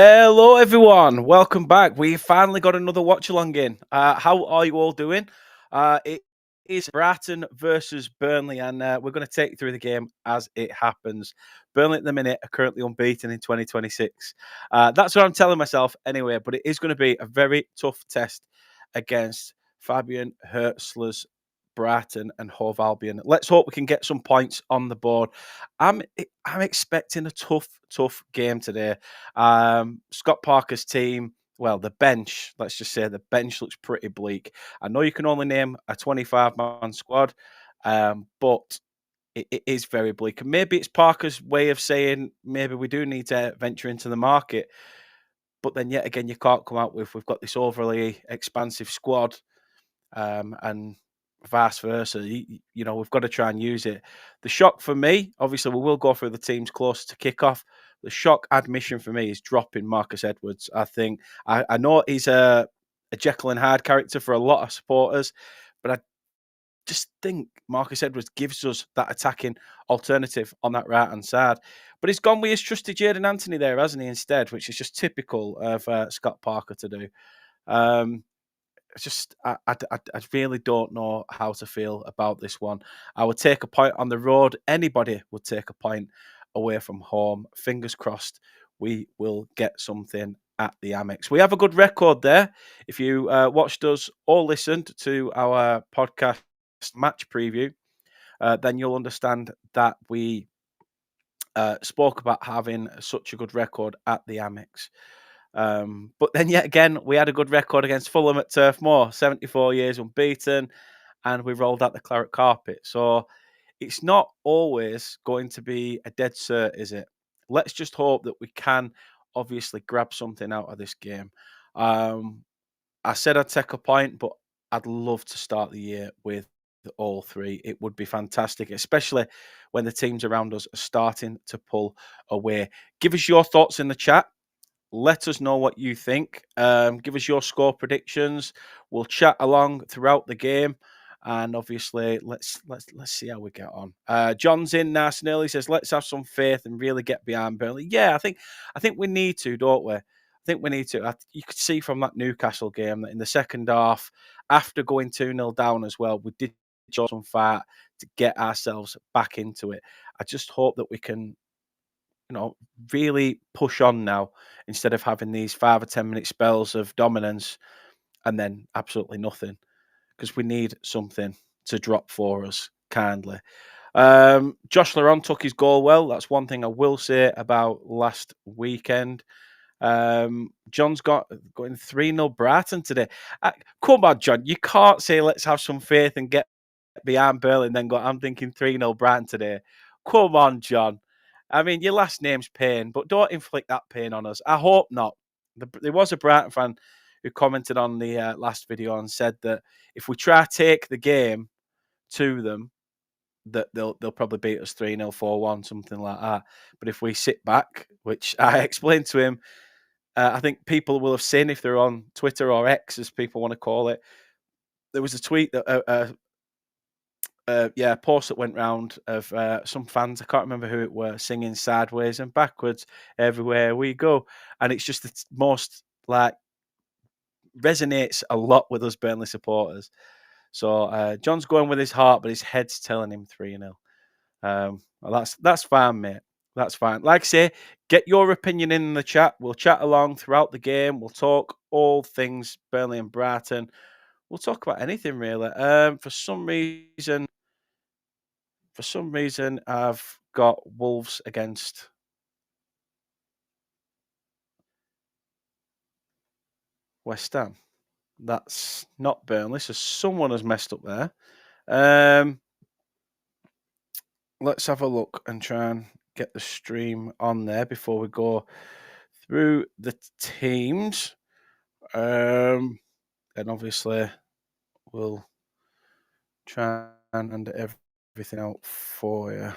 Hello, everyone. Welcome back. We finally got another watch along in. How are you all doing? It is Brighton versus Burnley, and we're going to take you through the game as it happens. Burnley at the minute are currently unbeaten in 2026. That's what I'm telling myself anyway, but it is going to be a very tough test against Fabian Hertzler's Brighton and Hove Albion. Let's hope we can get some points on the board. I'm expecting a tough game today. Scott Parker's team, well, the bench, let's just say the bench looks pretty bleak. I know you can only name a 25-man squad, but it is very bleak. And maybe it's Parker's way of saying maybe we do need to venture into the market. But then yet again, you can't come out with we've got this overly expansive squad, and vice versa. We've got to try and use it. The shock for me, obviously, we will go through the teams closer to kickoff. The shock admission for me is dropping Marcus Edwards. I know he's a Jekyll and Hyde character for a lot of supporters, but I just think Marcus Edwards gives us that attacking alternative on that right hand side. But he's gone with his trusty Jadon Anthony there, hasn't he? Instead, which is just typical of Scott Parker to do. It's just I really don't know how to feel about this one. I would take a point on the road. Anybody would take a point away from home. Fingers crossed we will get something at the Amex. We have a good record there. If you watched us or listened to our podcast match preview, then you'll understand that we spoke about having such a good record at the Amex. But then yet again, we had a good record against Fulham at Turf Moor, 74 years unbeaten, and we rolled out the claret carpet. So it's not always going to be a dead cert, is it? Let's just hope that we can obviously grab something out of this game. I said I'd take a point, but I'd love to start the year with all three. It would be fantastic, especially when the teams around us are starting to pull away. Give us your thoughts in the chat. Let us know what you think. Give us your score predictions. We'll chat along throughout the game, and obviously, let's see how we get on. John's in nice and early. Says, "Let's have some faith and really get behind Burnley." Yeah, I think we need to, don't we? I think we need to. You could see from that Newcastle game that in the second half, after going 2-0 down as well, we did show some fight to get ourselves back into it. I just hope that we can really push on now instead of having these 5 or 10 minute spells of dominance and then absolutely nothing, because we need something to drop for us kindly. Josh Laurent took his goal well. That's one thing I will say about last weekend. John's going 3-0 Brighton today. Come on, John. You can't say let's have some faith and get behind Burnley and then go, I'm thinking 3-0 Brighton today. Come on, John. I mean, your last name's Payne, but don't inflict that pain on us. I hope not. There was a Brighton fan who commented on the last video and said that if we try to take the game to them, that they'll probably beat us 3-0, 4-1, something like that. But if we sit back, which I explained to him, I think people will have seen if they're on Twitter or X, as people want to call it. There was a tweet that a post that went round of some fans. I can't remember who it were, singing "Sideways and Backwards Everywhere We Go," and it's just the most resonates a lot with us Burnley supporters. So John's going with his heart, but his head's telling him 3-0. Well, that's fine, mate. That's fine. Like I say, get your opinion in the chat. We'll chat along throughout the game. We'll talk all things Burnley and Brighton. We'll talk about anything really. For some reason, I've got Wolves against West Ham. That's not Burnley, so someone has messed up there. Let's have a look and try and get the stream on there before we go through the teams. And obviously, we'll try and under everything out for you.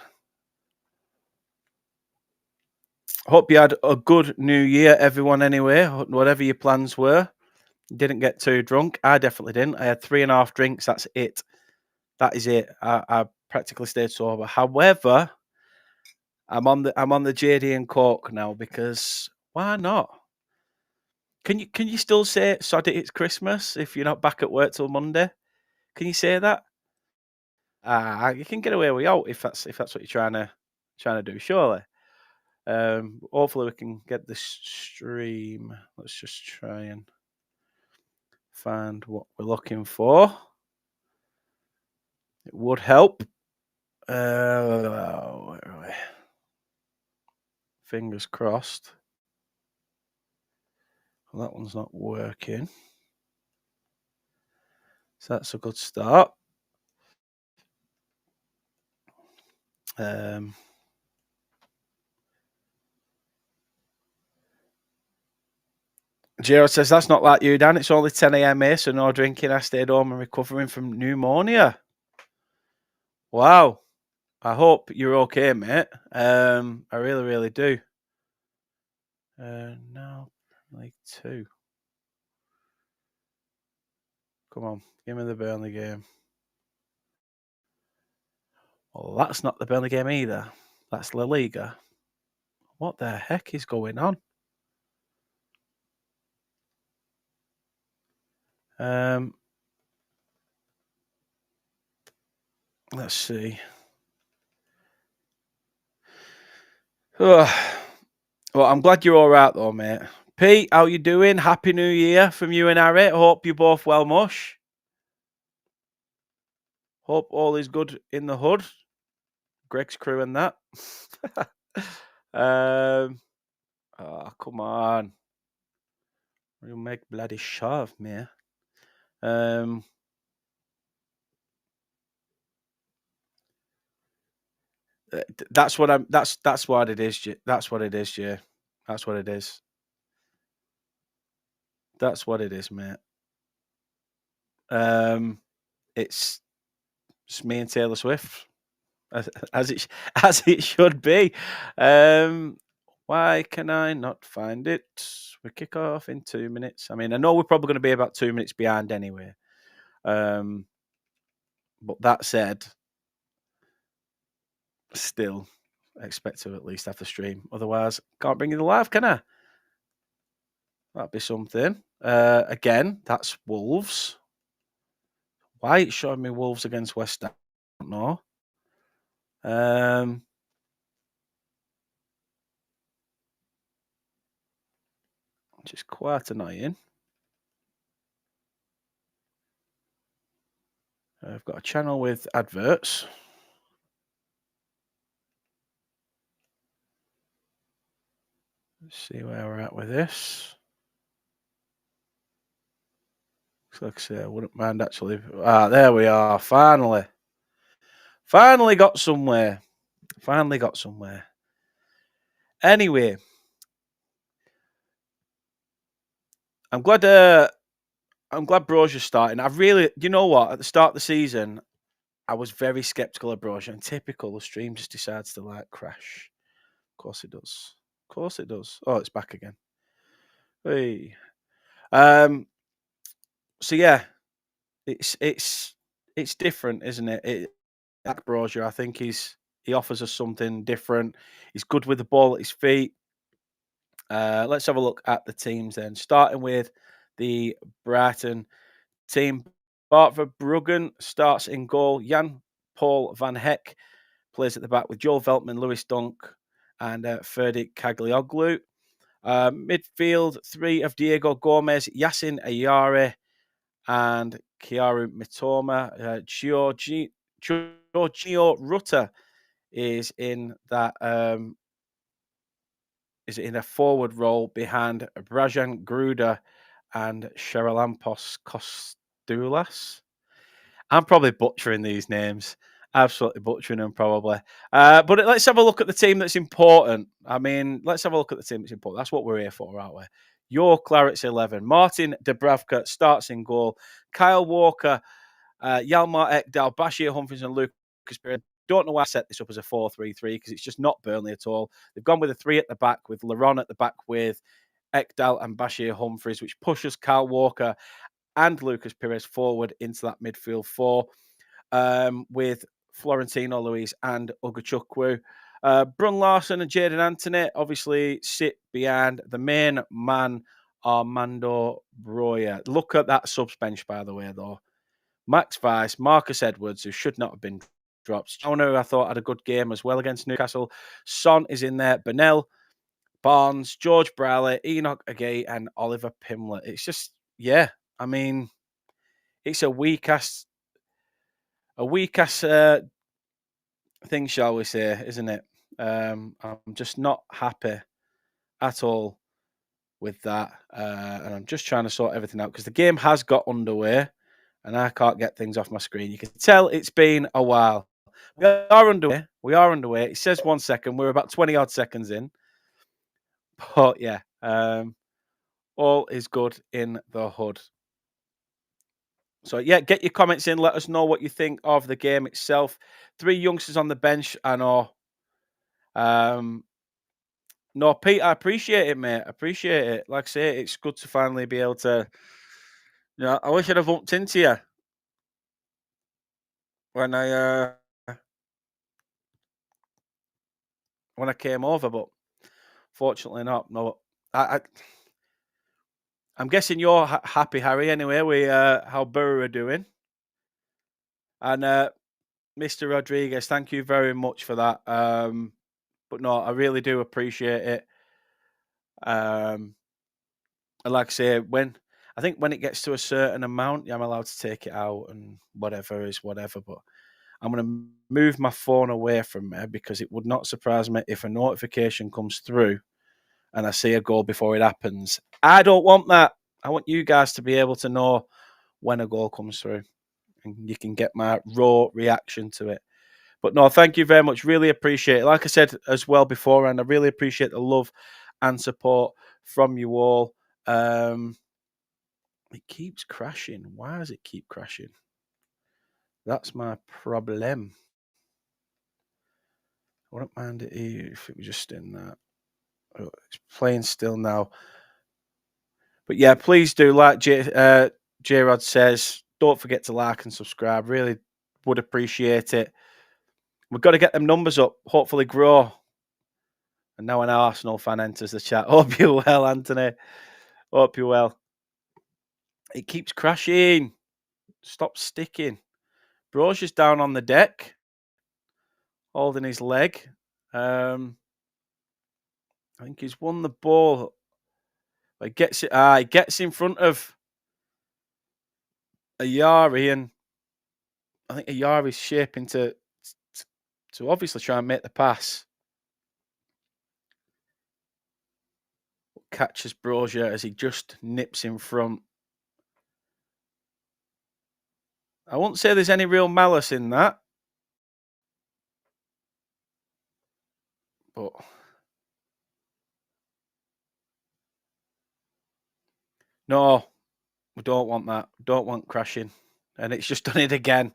Hope you had a good New Year, everyone, anyway, whatever your plans were. Didn't get too drunk. I definitely didn't. I had 3.5 drinks. That's it. That is it. I practically stayed sober. However, I'm on the JD and Coke now because why not? Can you still say "Sod it, it's Christmas" if you're not back at work till Monday? Can you say that? You can get away with out if that's what you're trying to do, surely. Hopefully we can get this stream. Let's just try and find what we're looking for. It would help. Where are we? Fingers crossed. Well, that one's not working. So that's a good start. Gio says, that's not like you, Dan. It's only 10 a.m. here, so no drinking. I stayed home and recovering from pneumonia. Wow. I hope you're okay, mate. I really, really do. No, League 2. Come on, give me the Burnley game. Well, that's not the Burnley game either. That's La Liga. What the heck is going on? Let's see. Well, I'm glad you're all right though, mate. Pete, how you doing? Happy New Year from you and Harry. Hope you're both well, mush. Hope all is good in the hood. Greg's crew and that. Come on. You make bloody shove, me. That's what I'm. That's what it is. That's what it is, Jay. That's what it is. That's what it is, mate. It's me and Taylor Swift, as it should be. Why can I not find it? We kick off in 2 minutes. I mean, I know we're probably going to be about 2 minutes behind anyway. But that said, still expect to at least have the stream. Otherwise, can't bring you the live, can I? That'd be something. Again, that's Wolves. Why it's showing me Wolves against West Ham? I don't know. Which is quite annoying. I've got a channel with adverts. Let's see where we're at with this. Like I say, I wouldn't mind actually. There we are. Finally got somewhere. Anyway, I'm glad Brozier's starting. I really, you know what? At the start of the season, I was very skeptical of Brozier, and typical, the stream just decides to crash. Of course it does. Oh, it's back again. Hey. So yeah, it's different, isn't it? Jack Brozier, I think he offers us something different. He's good with the ball at his feet. Let's have a look at the teams then. Starting with the Brighton team. Bart Verbruggen starts in goal. Jan Paul van Heck plays at the back with Joel Veltman, Lewis Dunk, and Ferdi Caglioglu. Midfield, 3 of Diego Gomez, Yassin Ayari, and Kiaru Mitoma. Giorgio Rutter is in that is in a forward role behind Brajan Gruda and Charalampos Kostulas. I'm probably butchering these names. Absolutely butchering them, probably. But let's have a look at the team that's important. I mean, let's have a look at the team that's important. That's what we're here for, aren't we? Your Clarets 11. Martin Dubravka starts in goal. Kyle Walker, Yalmar Ekdal, Bashir Humphries, and Lucas Perez. Don't know why I set this up as a 4-3-3 because it's just not Burnley at all. They've gone with a 3 at the back with Laron at the back with Ekdal and Bashir Humphries, which pushes Kyle Walker and Lucas Perez forward into that midfield 4 with Florentino Luis and Ugachukwu. Brun Larson and Jaden Anthony obviously sit behind the main man Armando Broya. Look at that subs bench, by the way, though. Max Vice, Marcus Edwards, who should not have been dropped. Jonah, I thought, had a good game as well against Newcastle. Son is in there. Bernell, Barnes, George Browley, Enoch Agay, and Oliver Pimlet. It's just, yeah, I mean, it's a weak ass thing, shall we say, isn't it? I'm just not happy at all with that, and I'm just trying to sort everything out because the game has got underway, and I can't get things off my screen. You can tell it's been a while. We are underway. We are underway. It says 1 second. We're about 20 odd seconds in, but yeah, all is good in the hood. So yeah, get your comments in. Let us know what you think of the game itself. 3 youngsters on the bench. I know. No, Pete, I appreciate it, mate. I appreciate it. Like I say, it's good to finally be able to. I wish I'd have bumped into you when I came over, but fortunately not. No, I'm guessing you're happy, Harry. Anyway, we how Borough are doing, and Mr. Rodriguez, thank you very much for that. But no, I really do appreciate it. And like I say, when it gets to a certain amount, I'm allowed to take it out and whatever is whatever. But I'm going to move my phone away from me because it would not surprise me if a notification comes through and I see a goal before it happens. I don't want that. I want you guys to be able to know when a goal comes through and you can get my raw reaction to it. But no, thank you very much. Really appreciate it. Like I said as well before, and I really appreciate the love and support from you all. It keeps crashing. Why does it keep crashing? That's my problem. I wouldn't mind it if it was just in that. Oh, it's playing still now. But yeah, please do, like J-Rod says, don't forget to like and subscribe. Really would appreciate it. We've got to get them numbers up, hopefully grow. And now an Arsenal fan enters the chat. Hope you're well, Anthony. Hope you're well. It keeps crashing. Stop sticking. Brozier's down on the deck, holding his leg. I think he's won the ball. He gets it. He gets in front of Ayari, and I think Ayari's shaping to obviously try and make the pass. Catches Brozier as he just nips in front. I won't say there's any real malice in that, but no, we don't want that. We don't want crashing. And it's just done it again.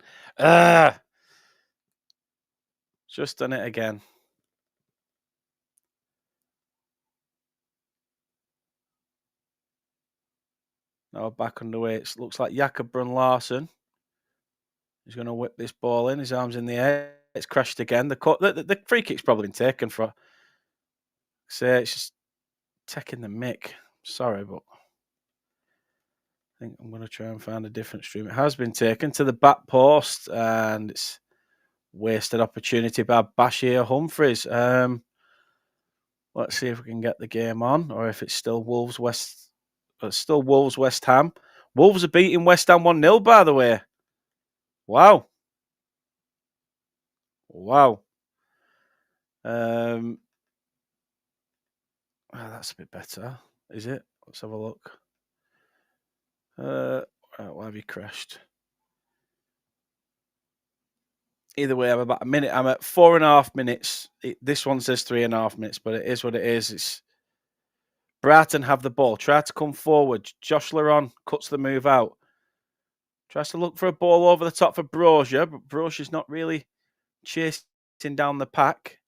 Just done it again. Now back underway. It looks like Jakob Brun-Larsen. He's going to whip this ball in. His arm's in the air. It's crashed again. The free kick's probably been taken for. Say it's just taking the mick. Sorry, but I think I'm going to try and find a different stream. It has been taken to the back post, and it's wasted opportunity by Bashir Humphreys. Let's see if we can get the game on, or if it's still Wolves West. It's still Wolves West Ham. Wolves are beating West Ham 1-0, by the way. Wow. Wow. That's a bit better, is it? Let's have a look. Why have you crashed? Either way, I'm about a minute. I'm at 4.5 minutes. This one says 3.5 minutes, but it is what it is. It's Brighton have the ball. Try to come forward. Josh Laron cuts the move out. Tries to look for a ball over the top for Brozier, but Brozier's not really chasing down the pack.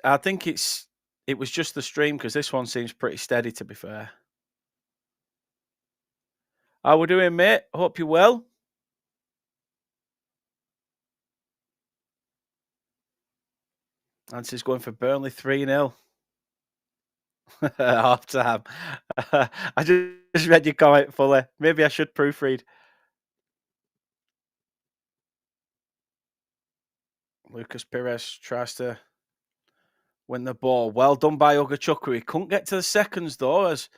I think it was just the stream because this one seems pretty steady, to be fair. How we doing, mate? Hope you're well. Nancy's going for Burnley 3-0. Half time. I just read your comment fully. Maybe I should proofread. Lucas Perez tries to win the ball. Well done by Ugachukwu. He couldn't get to the seconds though, as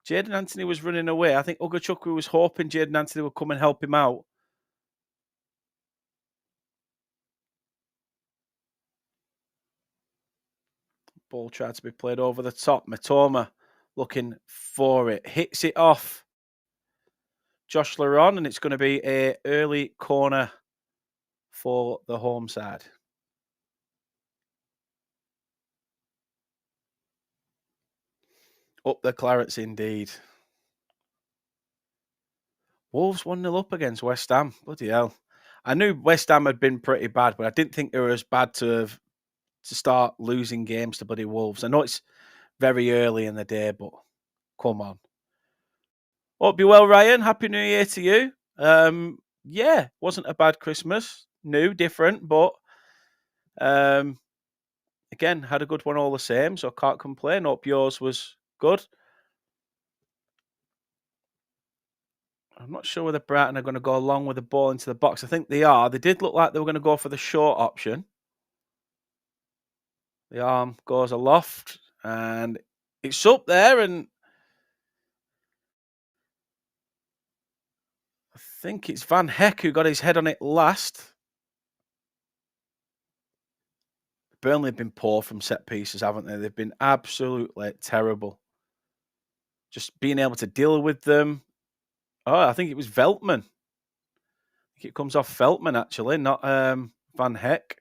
Jayden Anthony was running away. I think Ugachukwu was hoping Jayden Anthony would come and help him out. Ball tried to be played over the top. Matoma looking for it. Hits it off Josh Laron, and it's going to be a early corner for the home side. Up the Clarets indeed. Wolves 1-0 up against West Ham. Bloody hell. I knew West Ham had been pretty bad, but I didn't think they were as bad to start losing games to bloody Wolves. I know it's very early in the day, but come on. Hope you're well, Ryan. Happy New Year to you. Yeah, wasn't a bad Christmas. New, different, but again, had a good one all the same, so I can't complain. Hope yours was good. I'm not sure whether Brighton are going to go along with the ball into the box. I think they are. They did look like they were going to go for the short option. The arm goes aloft, and it's up there, and I think it's Van Heck who got his head on it last. Burnley have been poor from set pieces, haven't they? They've been absolutely terrible. Just being able to deal with them. Oh, I think it was Veltman. I think it comes off Veltman, actually, not Van Heck.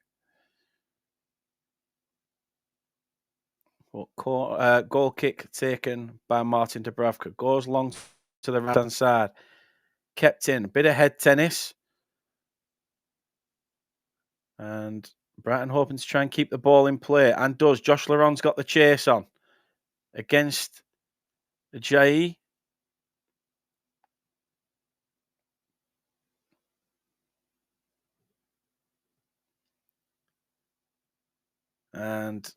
Goal kick taken by Martin Dubravka. Goes long to the right-hand side. Kept in. A bit of head tennis. And Brighton hoping to try and keep the ball in play. And does. Josh Laron's got the chase on. Against Ajayi. And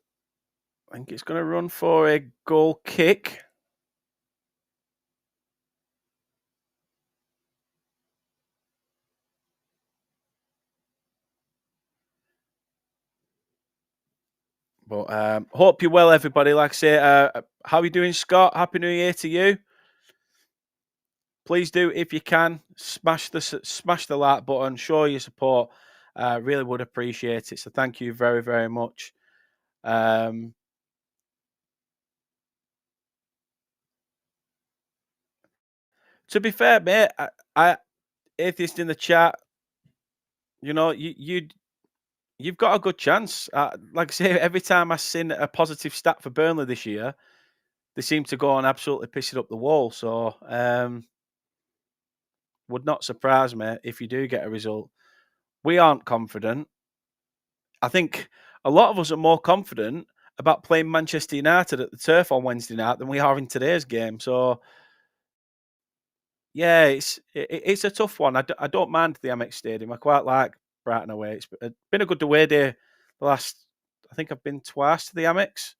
I think it's going to run for a goal kick. But hope you're well, everybody. Like I say, how are you doing, Scott? Happy New Year to you. Please do, if you can, smash the like button. Show your support. Really would appreciate it. So thank you very, very much. To be fair, mate, I atheist in the chat. You know, you've got a good chance. Like I say, every time I've seen a positive stat for Burnley this year, they seem to go and absolutely piss it up the wall. So would not surprise me if you do get a result. We aren't confident. I think a lot of us are more confident about playing Manchester United at the Turf on Wednesday night than we are in today's game. So yeah, it's a tough one. I don't mind the Amex Stadium. I quite like Brighton away. It's been a good away day the last. I think I've been twice to the Amex.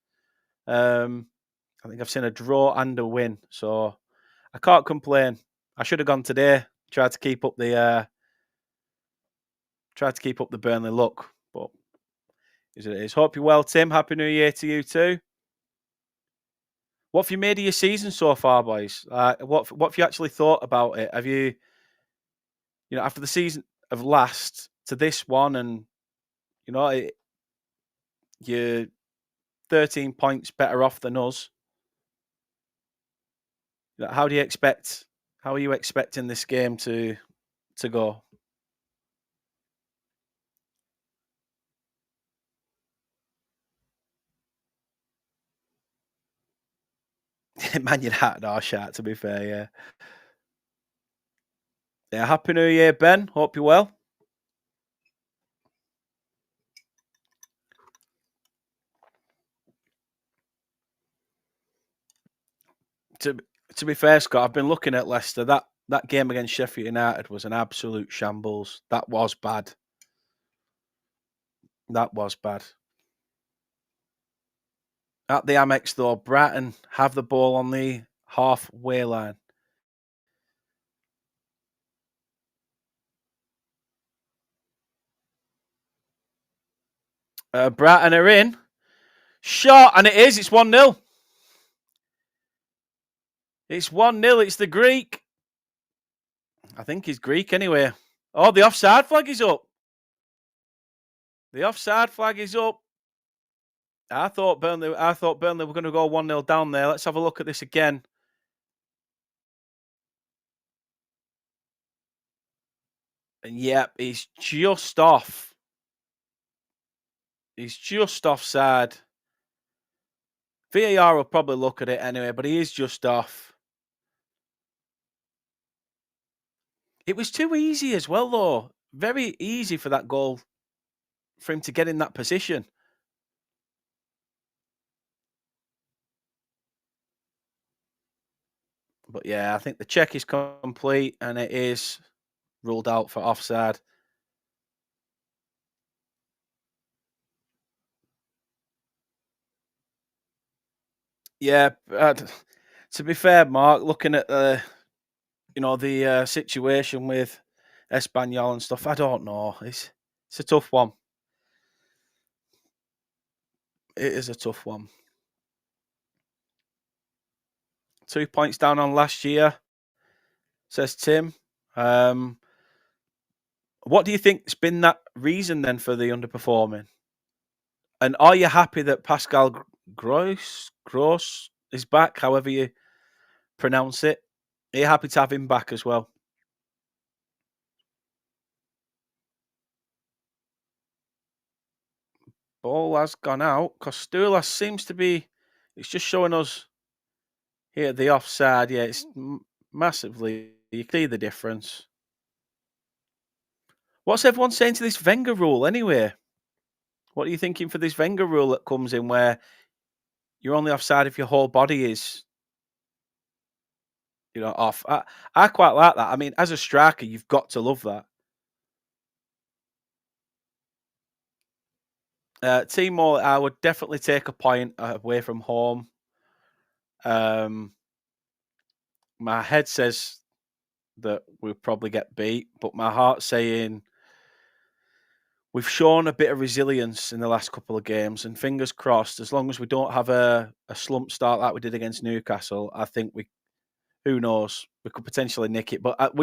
I think I've seen a draw and a win, so I can't complain. I should have gone today. Tried to keep up the Burnley look, but as it is. Hope you're well, Tim. Happy New Year to you too. What have you made of your season so far, boys? What have you actually thought about it? Have you, after the season of last to this one, and you're 13 points better off than us. How are you expecting this game to go? Man United are shot, to be fair, yeah. Yeah, Happy New Year, Ben. Hope you're well. To be fair, Scott, I've been looking at Leicester. That game against Sheffield United was an absolute shambles. That was bad. That was bad. At the Amex, though, Brighton have the ball on the halfway line. Brighton are in. Shot, and it is. It's 1-0. It's 1-0. It's the Greek. I think he's Greek anyway. Oh, the offside flag is up. The offside flag is up. I thought Burnley were going to go 1-0 down there. Let's have a look at this again. And yep, he's just off. He's just offside. VAR will probably look at it anyway, but he is just off. It was too easy as well, though. Very easy for that goal, for him to get in that position. But yeah, I think the check is complete and it is ruled out for offside. Yeah, to be fair, Mark, looking at the situation with Espanyol and stuff, I don't know. It's a tough one. It is a tough one. 2 points down on last year, says Tim. What do you think's been that reason then for the underperforming? And are you happy that Pascal Gross is back, however you pronounce it? Are you happy to have him back as well? Ball has gone out. Costulas seems to be. It's just showing us here the offside. Yeah, it's massively. You can see the difference. What's everyone saying to this Wenger rule anyway? What are you thinking for this Wenger rule that comes in where you're only offside if your whole body is, off? I quite like that. I mean, as a striker, you've got to love that. Timor, I would definitely take a point away from home. My head says that we'll probably get beat, but my heart's saying we've shown a bit of resilience in the last couple of games, and fingers crossed, as long as we don't have a slump start like we did against Newcastle, I think who knows, we could potentially nick it. But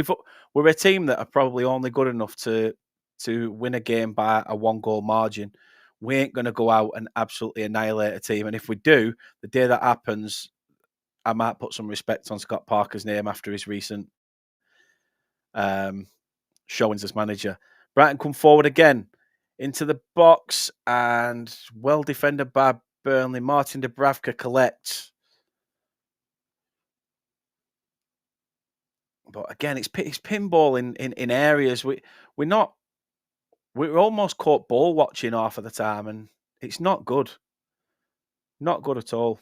we're a team that are probably only good enough to win a game by a 1-goal margin. We ain't going to go out and absolutely annihilate a team. And if we do, the day that happens, I might put some respect on Scott Parker's name after his recent showings as manager. Brighton come forward again into the box and well defended by Burnley. Martin Dubravka collects. But again, it's pinball in areas. We're almost caught ball watching half of the time, and it's not good. Not good at all.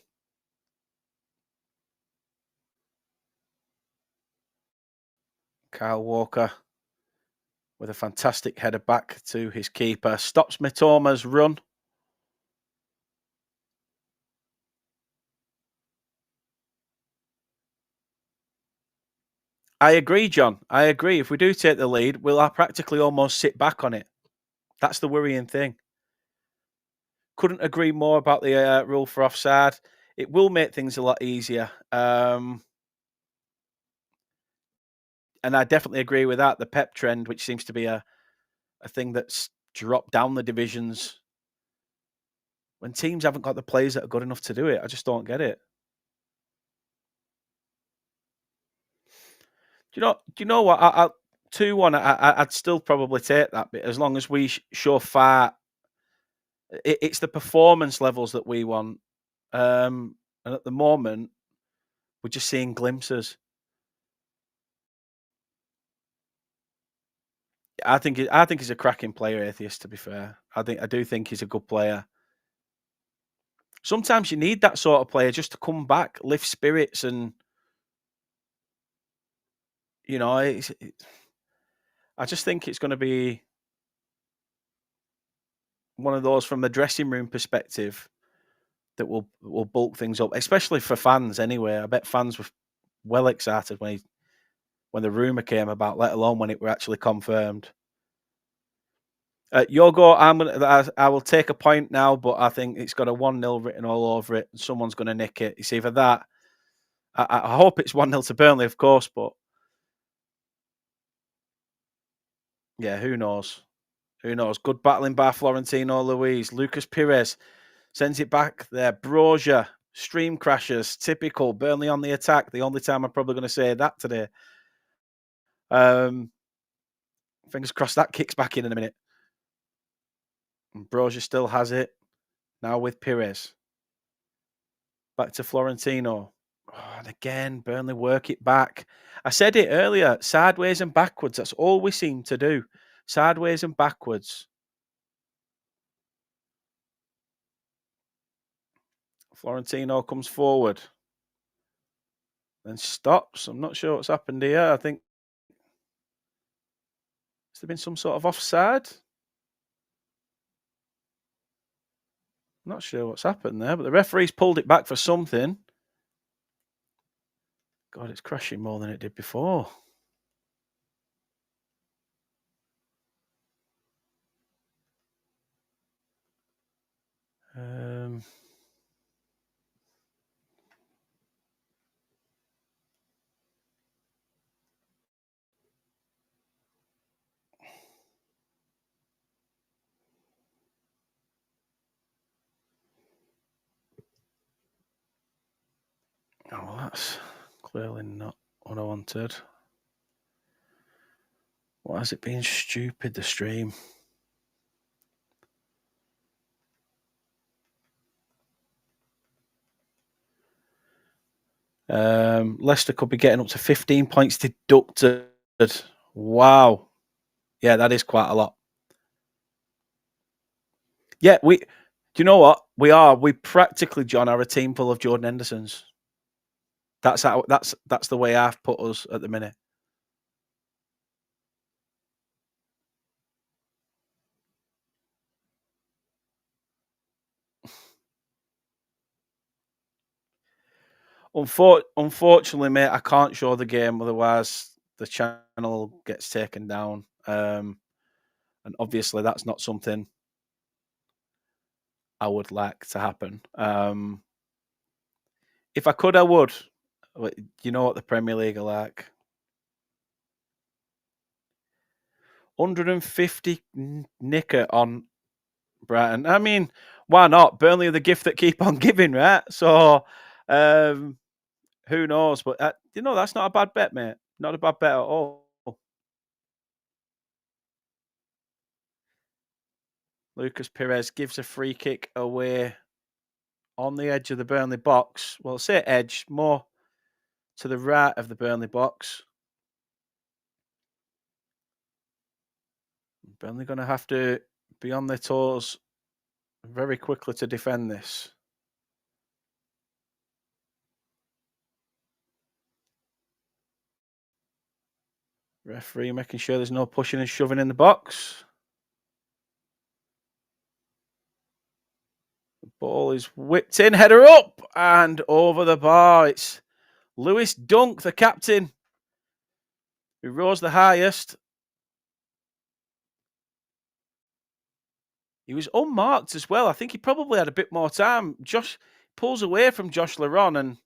Kyle Walker with a fantastic header back to his keeper. Stops Mitoma's run. I agree, John. I agree. If we do take the lead, we'll practically almost sit back on it. That's the worrying thing. Couldn't agree more about the rule for offside. It will make things a lot easier. And I definitely agree with that. The Pep trend, which seems to be a thing that's dropped down the divisions when teams haven't got the players that are good enough to do it. I just don't get it. Do you know what? 2-1. I'd still probably take that bit as long as we show far. It's the performance levels that we want, and at the moment, we're just seeing glimpses. I think he's a cracking player, Atheist. To be fair, I do think he's a good player. Sometimes you need that sort of player just to come back, lift spirits, and I just think it's going to be one of those from the dressing room perspective. that will bulk things up, especially for fans. Anyway, I bet fans were well excited when the rumor came about, let alone when it were actually confirmed. Your go. I will take a point now, but I think it's got a 1-0 written all over it. And someone's going to nick it. It's either that. I hope it's 1-0 to Burnley, of course, but yeah, who knows? Who knows? Good battling by Florentino Luis. Lucas Pires sends it back there. Brozier, stream crashes, typical. Burnley on the attack. The only time I'm probably going to say that today. Fingers crossed that kicks back in a minute. And Brozier still has it. Now with Pires. Back to Florentino. Oh, and again, Burnley work it back. I said it earlier, sideways and backwards. That's all we seem to do. Sideways and backwards. Florentino comes forward. Then stops. I'm not sure what's happened here. I think has there been some sort of offside? Not sure what's happened there, but the referee's pulled it back for something. God, it's crashing more than it did before. Oh, well, that's clearly not what I wanted. Why has it been stupid, the stream? Leicester could be getting up to 15 points deducted. Wow. Yeah, that is quite a lot. Yeah, do you know what? We practically, John, are a team full of Jordan Hendersons. That's the way I've put us at the minute. Unfortunately, mate, I can't show the game, otherwise the channel gets taken down. And obviously that's not something I would like to happen. If I could, I would. You know what the Premier League are like. 150 nicker on Brighton. I mean, why not? Burnley are the gift that keep on giving, right? So, who knows? But that's not a bad bet, mate. Not a bad bet at all. Lucas Pires gives a free kick away on the edge of the Burnley box. Well, say edge, more to the right of the Burnley box. Burnley going to have to be on their toes very quickly to defend this. Referee making sure there's no pushing and shoving in the box. The ball is whipped in, header up and over the bar. It's Lewis Dunk, the captain, who rose the highest. He was unmarked as well. I think he probably had a bit more time. Josh pulls away from Josh Laron, and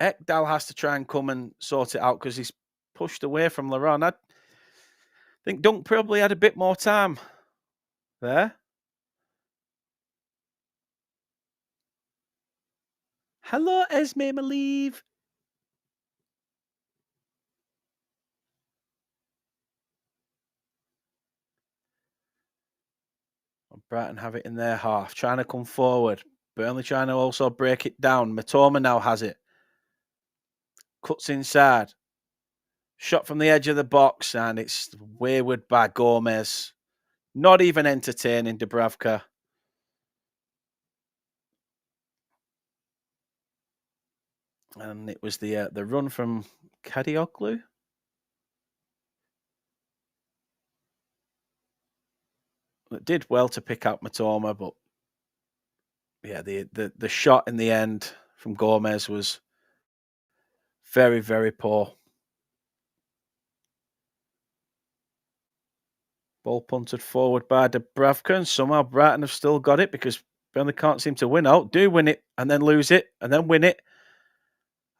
Ekdal has to try and come and sort it out because he's pushed away from Laron. I think Dunk probably had a bit more time there. Hello, Esme Maleev. Brighton have it in their half, trying to come forward. Burnley trying to also break it down. Matoma now has it. Cuts inside. Shot from the edge of the box, and it's wayward by Gomez. Not even entertaining Dubravka. And it was the run from Kadioglu. It did well to pick out Matoma, but yeah, the shot in the end from Gomez was very, very poor. Ball punted forward by Dubravka, and somehow Brighton have still got it because Burnley can't seem to win out. Do win it, and then lose it, and then win it.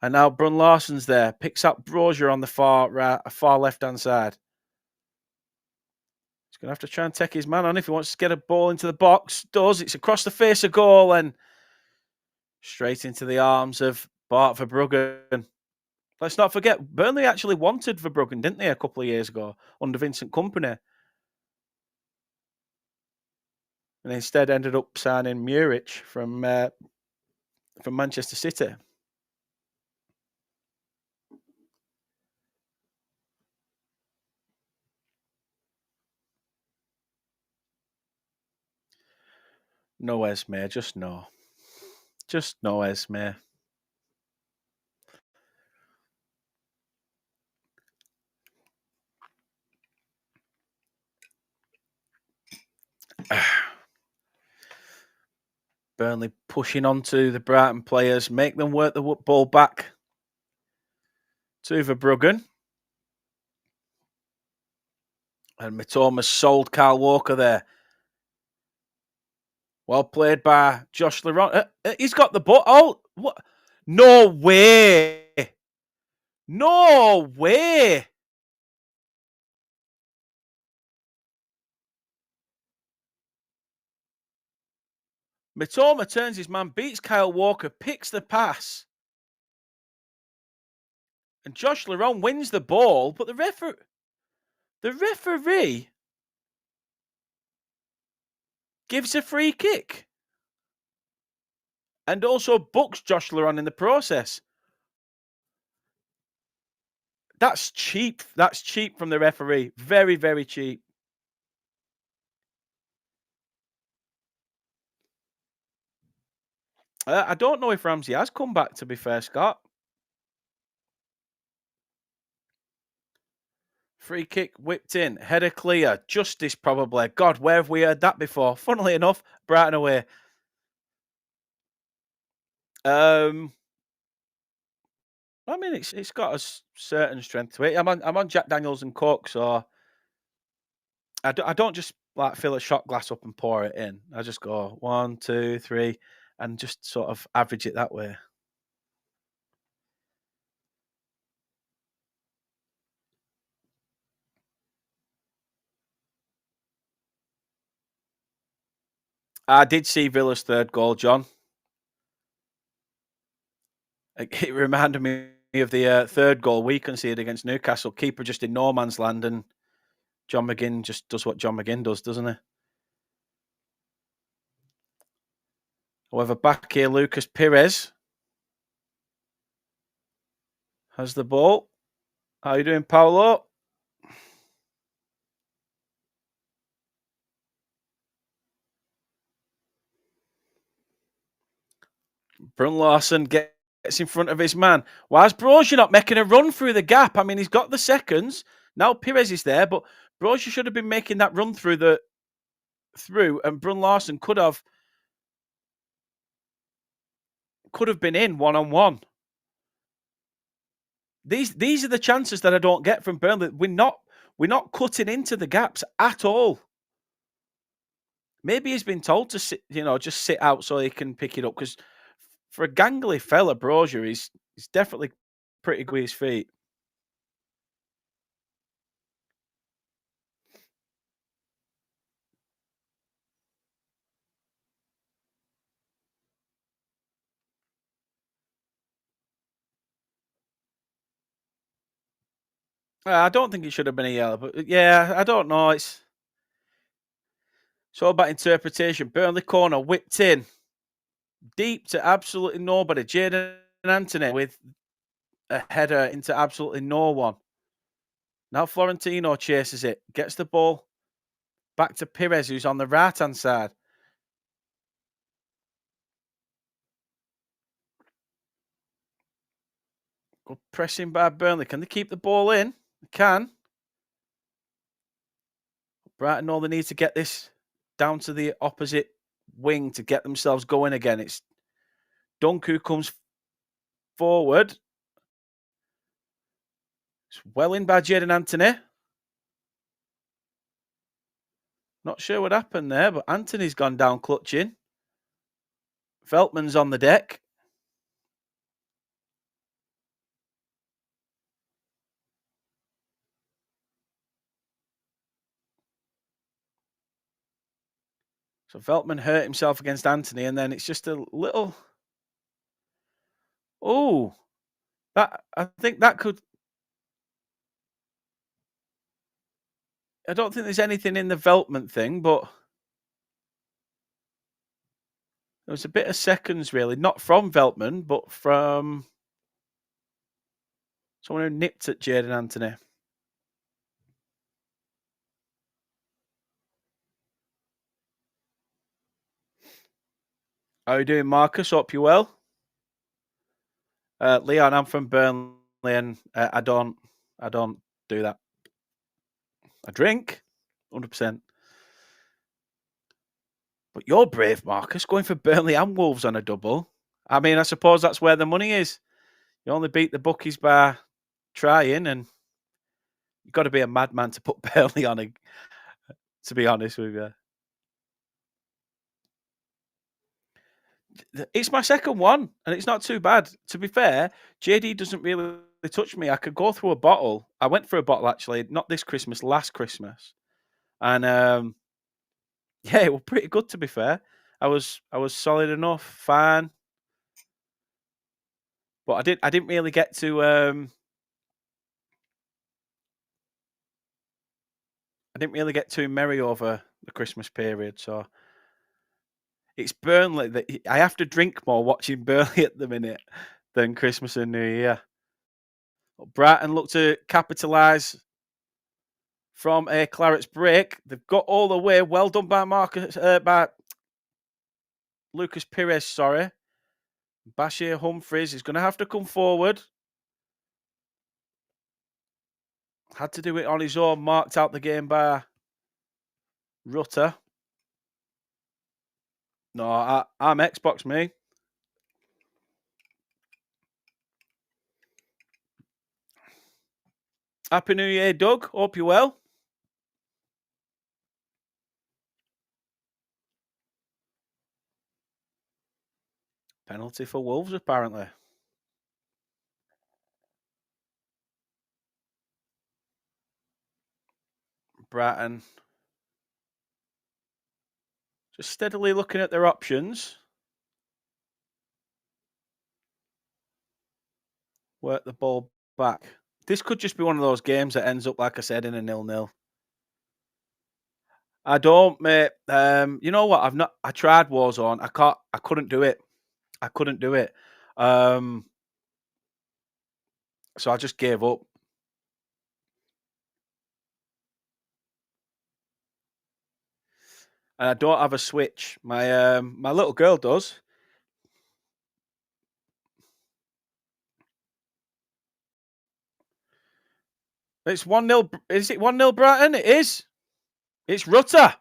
And now Brun Larsen's there, picks up Brozier on the far left-hand side. He's going to have to try and take his man on if he wants to get a ball into the box. Does. It's across the face of goal and straight into the arms of Bart Verbruggen. Let's not forget, Burnley actually wanted Verbruggen, didn't they, a couple of years ago under Vincent Kompany? And instead ended up signing Muric from Manchester City. No Esme, just no. Just no Esme. Burnley pushing onto the Brighton players, make them work the ball back to Verbruggen. And Mitoma's sold Kyle Walker there. Well played by Josh Laurent. He's got the ball. Oh, what? No way. No way. Mitoma turns his man, beats Kyle Walker, picks the pass. And Josh Laurent wins the ball, but the referee gives a free kick. And also books Josh Laurent in the process. That's cheap. That's cheap from the referee. Very, very cheap. I don't know if Ramsey has come back, to be fair, Scott. Free kick whipped in. Header clear. Justice, probably. God, where have we heard that before? Funnily enough, Brighton away. I mean, it's got a certain strength to it. I'm on Jack Daniels and Coke, so I don't just like fill a shot glass up and pour it in. I just go 1, 2, 3, and just sort of average it that way. I did see Villa's third goal, John. It reminded me of the third goal we conceded against Newcastle. Keeper just in no man's land, and John McGinn just does what John McGinn does, doesn't he? However, back here, Lucas Pires has the ball. How are you doing, Paolo? Brun Larsen gets in front of his man. Why is Brozier not making a run through the gap? I mean, he's got the seconds. Now Pires is there, but Brozier should have been making that run through, and Brun Larsen could have been in one-on-one. These are the chances that I don't get from Burnley. We're not cutting into the gaps at all. Maybe he's been told to sit, just sit out so he can pick it up. Because for a gangly fella, Brozier, he's definitely pretty good with his feet. I don't think it should have been a yellow, but yeah, I don't know. It's all about interpretation. Burnley corner whipped in deep to absolutely nobody. Jadon Anthony with a header into absolutely no one. Now Florentino chases it, gets the ball back to Pires, who's on the right-hand side. Good pressing by Burnley. Can they keep the ball in? They can. Brighton know they need to get this down to the opposite wing to get themselves going again. It's Dunk who comes forward. It's well in by Jadon Anthony. Not sure what happened there, but Anthony's gone down clutching. Veltman's on the deck. So Veltman hurt himself against Anthony, and then it's just a little. Oh, I think that could. I don't think there's anything in the Veltman thing, but there was a bit of seconds, really, not from Veltman, but from someone who nipped at Jadon Anthony. How are you doing, Marcus? Hope you're well. Leon, I'm from Burnley, and I don't do that. I drink, 100%. But you're brave, Marcus, going for Burnley and Wolves on a double. I mean, I suppose that's where the money is. You only beat the bookies by trying, and you've got to be a madman to put Burnley on, to be honest with you. It's my second one, and it's not too bad. To be fair, JD doesn't really touch me. I could go through a bottle. I went through a bottle, actually, not this Christmas, last Christmas. And yeah, it was pretty good, to be fair. I was solid enough, fine. But I didn't really get to I didn't really get too merry over the Christmas period, so it's Burnley that I have to drink more watching Burnley at the minute than Christmas and New Year. Brighton look to capitalise from a Clarets break. They've got all the way. Well done by by Lucas Pires, sorry. Bashir Humphries is going to have to come forward. Had to do it on his own. Marked out the game by Rutter. No, I'm Xbox, me. Happy New Year, Doug. Hope you're well. Penalty for Wolves, apparently. Brighton just steadily looking at their options. Work the ball back. This could just be one of those games that ends up, like I said, in a 0-0. I don't, mate. You know what? I tried Warzone. I couldn't do it. I couldn't do it. So I just gave up. And I don't have a Switch. My little girl does. It's 1-0. Is it 1-0 Brighton? It is. It's Rutter.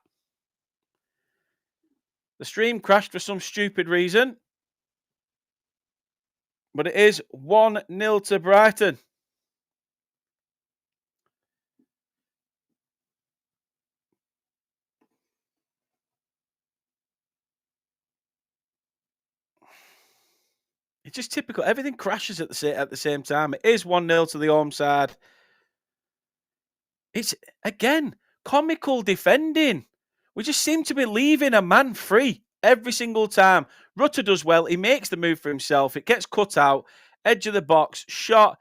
The stream crashed for some stupid reason. But it is 1-0 to Brighton. It's just typical. Everything crashes at the same time. It is 1-0 to the home side. It's, again, comical defending. We just seem to be leaving a man free every single time. Rutter does well. He makes the move for himself. It gets cut out. Edge of the box. Shot.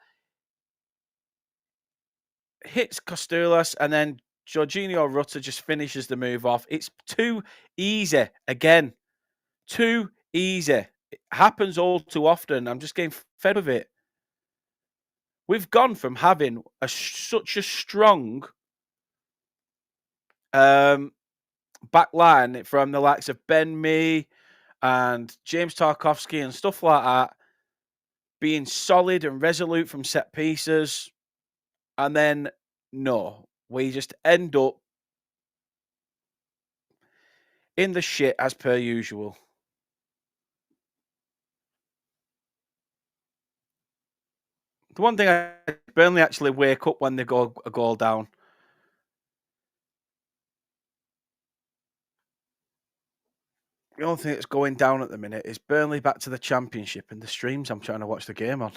Hits Costulas. And then Jorginho Rutter just finishes the move off. It's too easy. Again, too easy. It happens all too often. I'm just getting fed with it. We've gone from having such a strong back line from the likes of Ben Mee and James Tarkowski and stuff like that, being solid and resolute from set pieces. And then, no, we just end up in the shit as per usual. The one thing Burnley actually wake up when they go a goal down. The only thing that's going down at the minute is Burnley back to the Championship and the streams I'm trying to watch the game on.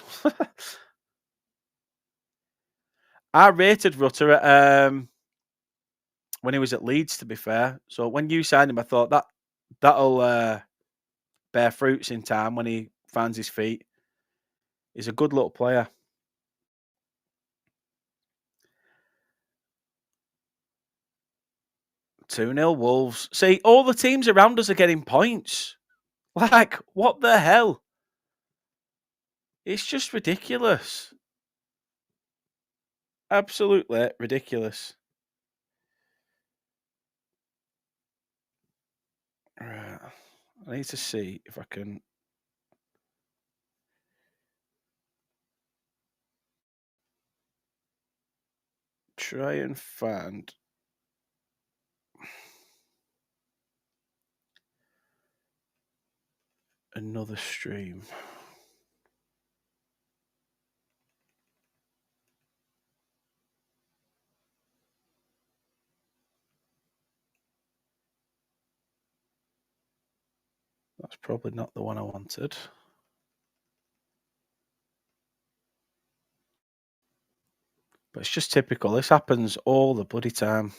I rated Rutter at, when he was at Leeds, to be fair. So when you signed him, I thought that'll bear fruits in time when he finds his feet. He's a good little player. 2-0 Wolves. See, all the teams around us are getting points. Like, what the hell? It's just ridiculous. Absolutely ridiculous. Right. I need to see if I can try and find another stream. That's probably not the one I wanted. But it's just typical. This happens all the bloody time.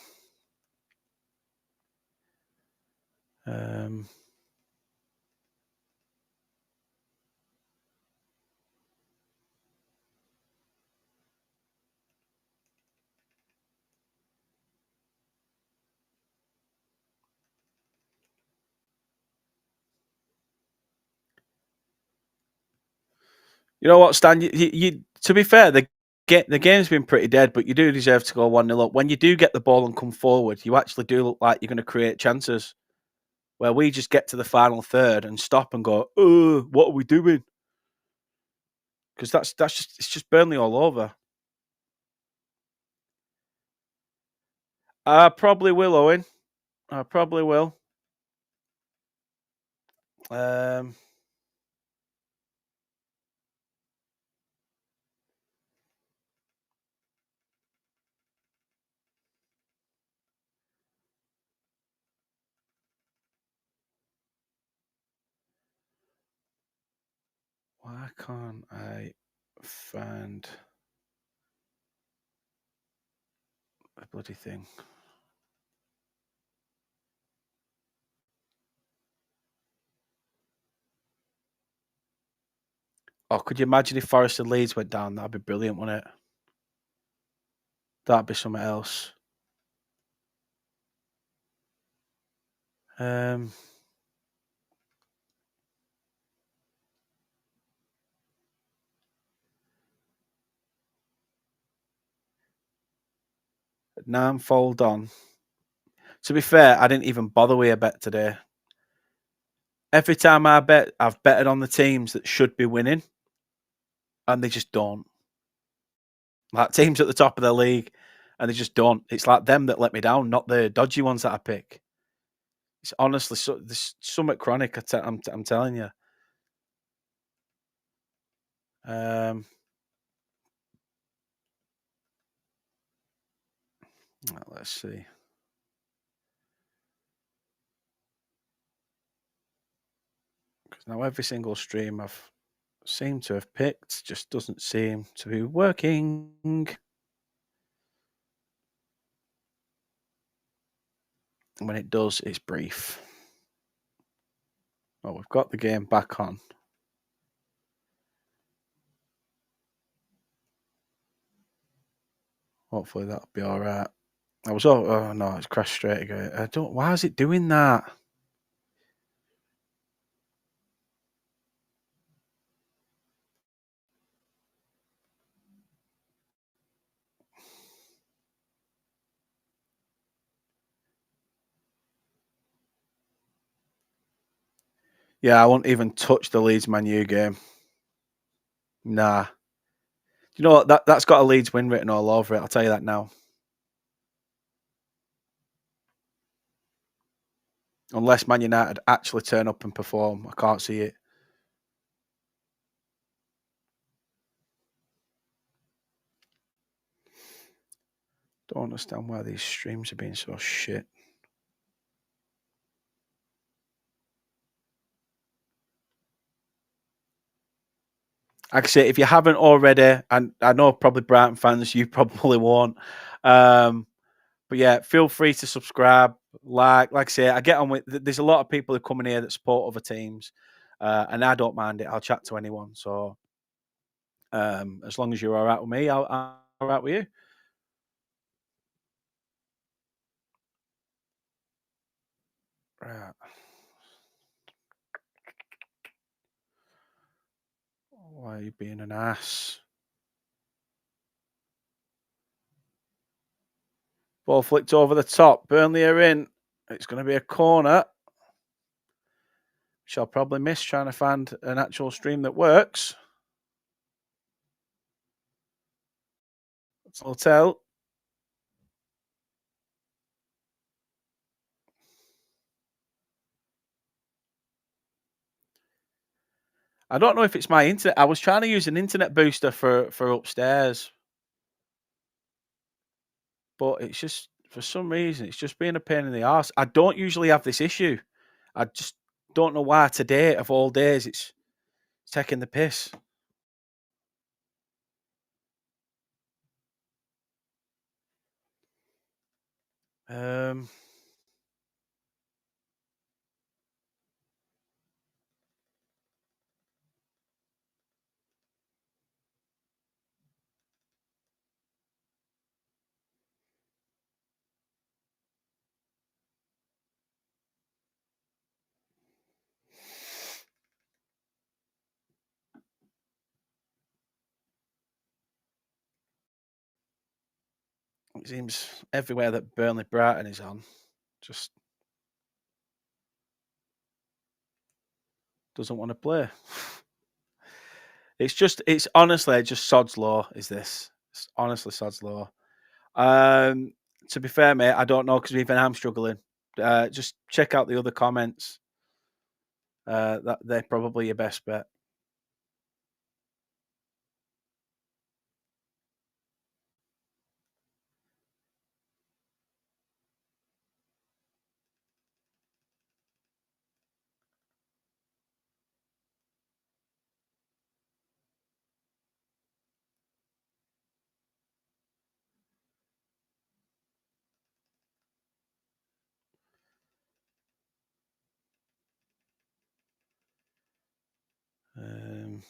You know what, Stan? You to be fair, the game's been pretty dead, but you do deserve to go 1-0 up. When you do get the ball and come forward, you actually do look like you're going to create chances. Where we just get to the final third and stop and go, "Oh, what are we doing?" Because that's just Burnley all over. I probably will, Owen. I probably will. Why can't I find a bloody thing? Oh, could you imagine if Forest and Leeds went down? That'd be brilliant, wouldn't it? That'd be something else. Ninefold on. To be fair, I didn't even bother with a bet today. Every time I bet, I've betted on the teams that should be winning, and they just don't. Like teams at the top of the league, and they just don't. It's like them that let me down, not the dodgy ones that I pick. It's honestly there's somewhat chronic. I'm telling you. Let's see. Because now every single stream I've seemed to have picked just doesn't seem to be working. And when it does, it's brief. Oh, we've got the game back on. Hopefully that'll be all right. Oh no, it's crashed straight again. Why is it doing that? Yeah, I won't even touch the Leeds Man U game. Nah. You know what? That's got a Leeds win written all over it. I'll tell you that now. unless Man United actually turn up and perform. I can't see it. Don't understand why these streams are being so shit. Like I say, if you haven't already, and I know probably Brighton fans, you probably won't. But yeah, feel free to subscribe. Like I say, I get on with. There's a lot of people who come in here that support other teams, and I don't mind it. I'll chat to anyone. So as long as you're all right with me, I'm all right with you. Right. Why are you being an ass? Ball flicked over the top. Burnley are in. It's going to be a corner. Shall probably miss trying to find an actual stream that works. I'll tell. I don't know if it's my internet. I was trying to use an internet booster for upstairs, but it's just for some reason it's just being a pain in the arse. I don't usually have this issue. I just don't know why today of all days it's taking the piss. Um, it seems everywhere that Burnley Brighton is on, just doesn't want to play. It's honestly just sod's law. Is this? It's honestly sod's law. To be fair, mate, I don't know because even I'm struggling. Just check out the other comments. That they're probably your best bet. Um,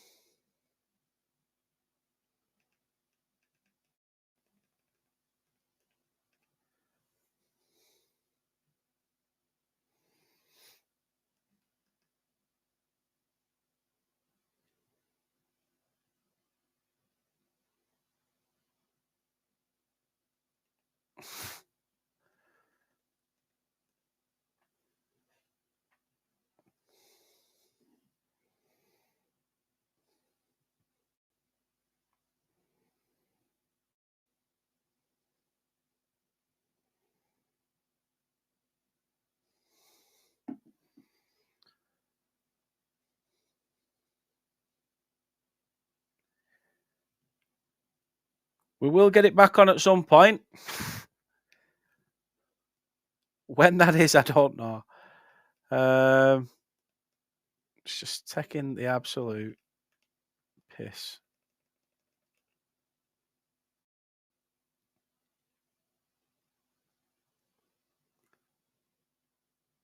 we will get it back on at some point. When that is, I don't know. It's just taking the absolute piss.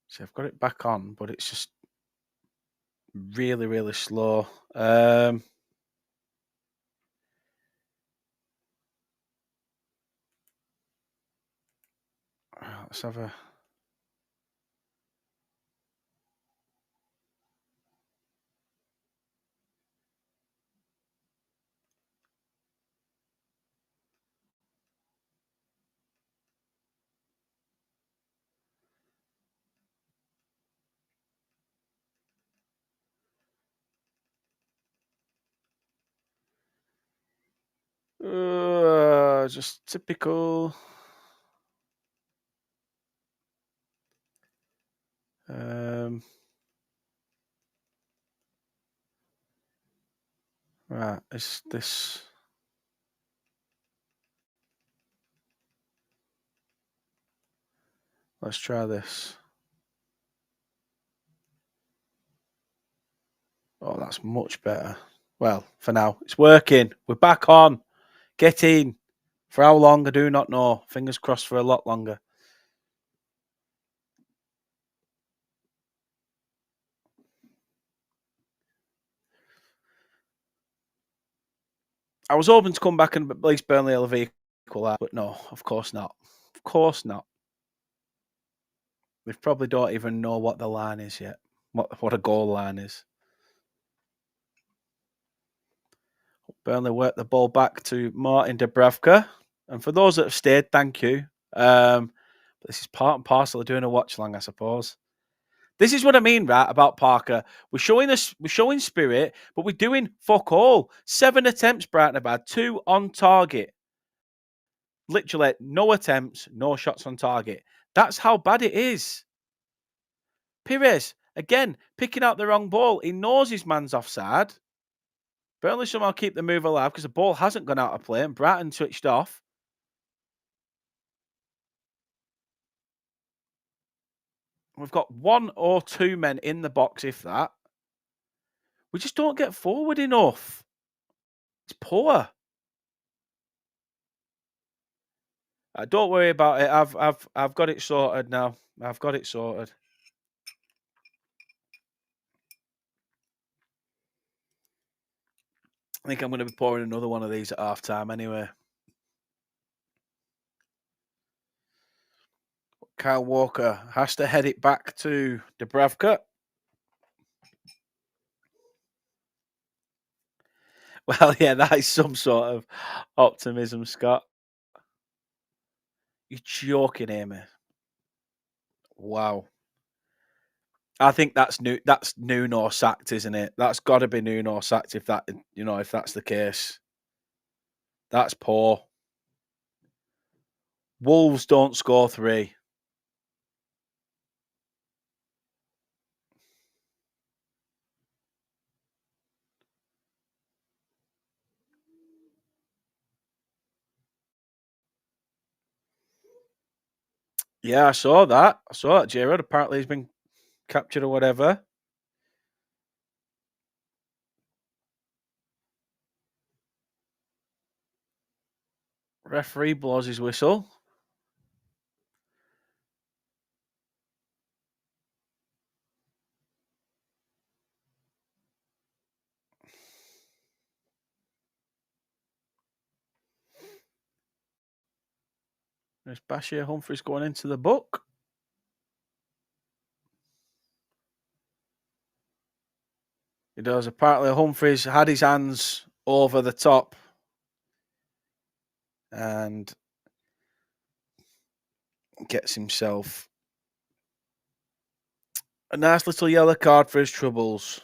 See, I've got it back on, but it's just really, really slow. Let's have a. Just typical. Right, is this... Let's try this. Oh, that's much better. Well, for now, it's working. We're back on. Get in. For how long, I do not know. Fingers crossed for a lot longer. I was hoping to come back and at least Burnley will have equal that, but no, of course not. Of course not. We probably don't even know what the line is yet. What a goal line is. Burnley work the ball back to Martin Dubravka. And for those that have stayed, thank you. This is part and parcel of doing a watch along, I suppose. This is what I mean, right, about Parker. We're showing spirit, but we're doing fuck all. 7 attempts Brighton have had, 2 on target. Literally, no attempts, no shots on target. That's how bad it is. Pires, again, picking out the wrong ball. He knows his man's offside. Burnley somehow keep the move alive because the ball hasn't gone out of play and Brighton switched off. We've got 1 or 2 men in the box, if that. We just don't get forward enough. It's poor. Don't worry about it. I've got it sorted now. I've got it sorted. I think I'm going to be pouring another one of these at half time anyway. Kyle Walker has to head it back to Dubravka. Well, yeah, that is some sort of optimism, Scott. You're joking, Amy. Wow. I think that's new. That's Nuno sacked, isn't it? That's got to be Nuno sacked if if that's the case. That's poor. Wolves don't score 3. Yeah, I saw that. Gerard. Apparently, he's been captured or whatever. Referee blows his whistle. There's Bashir Humphries going into the book. He does. Apparently, Humphries had his hands over the top and gets himself a nice little yellow card for his troubles.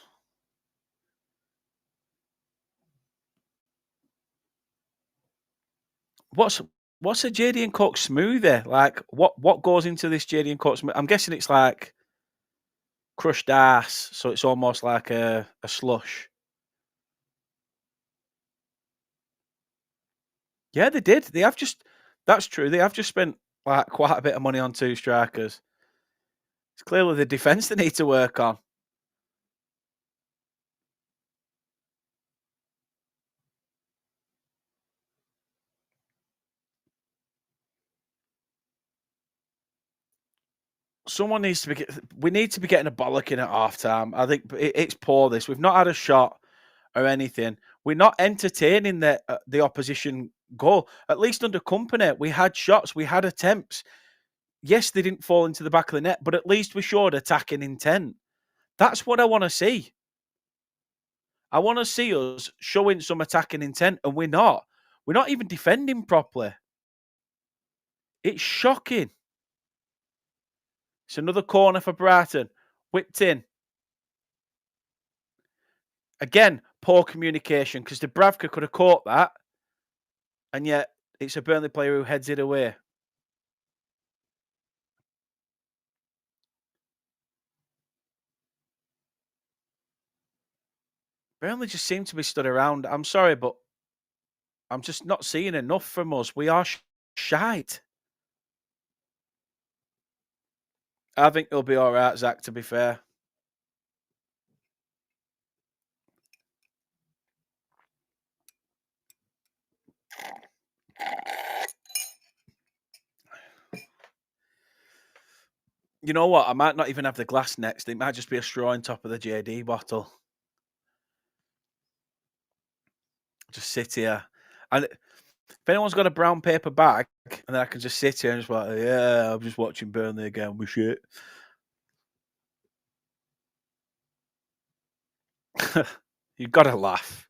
What's a JD and Coke smoothie? Like what goes into this JD and Coke smoothie? I'm guessing it's like crushed ice, so it's almost like a slush. Yeah, they did. That's true. They have just spent like quite a bit of money on 2 strikers. It's clearly the defence they need to work on. Someone needs to be. We need to be getting a bollocking at half time. I think it's poor. This we've not had a shot or anything. We're not entertaining the opposition goal. At least under company, we had shots, we had attempts. Yes, they didn't fall into the back of the net, but at least we showed attacking intent. That's what I want to see. I want to see us showing some attacking intent, and we're not. We're not even defending properly. It's shocking. It's another corner for Brighton. Whipped in. Again, poor communication because Dubravka could have caught that, and yet it's a Burnley player who heads it away. Burnley just seem to be stood around. I'm sorry, but I'm just not seeing enough from us. We are shite. I think they'll be all right, Zach, to be fair. You know what? I might not even have the glass next. It might just be a straw on top of the JD bottle. Just sit here. And if anyone's got a brown paper bag, and then I can just sit here and just like, yeah, I'm just watching Burnley again with shit. You've got to laugh.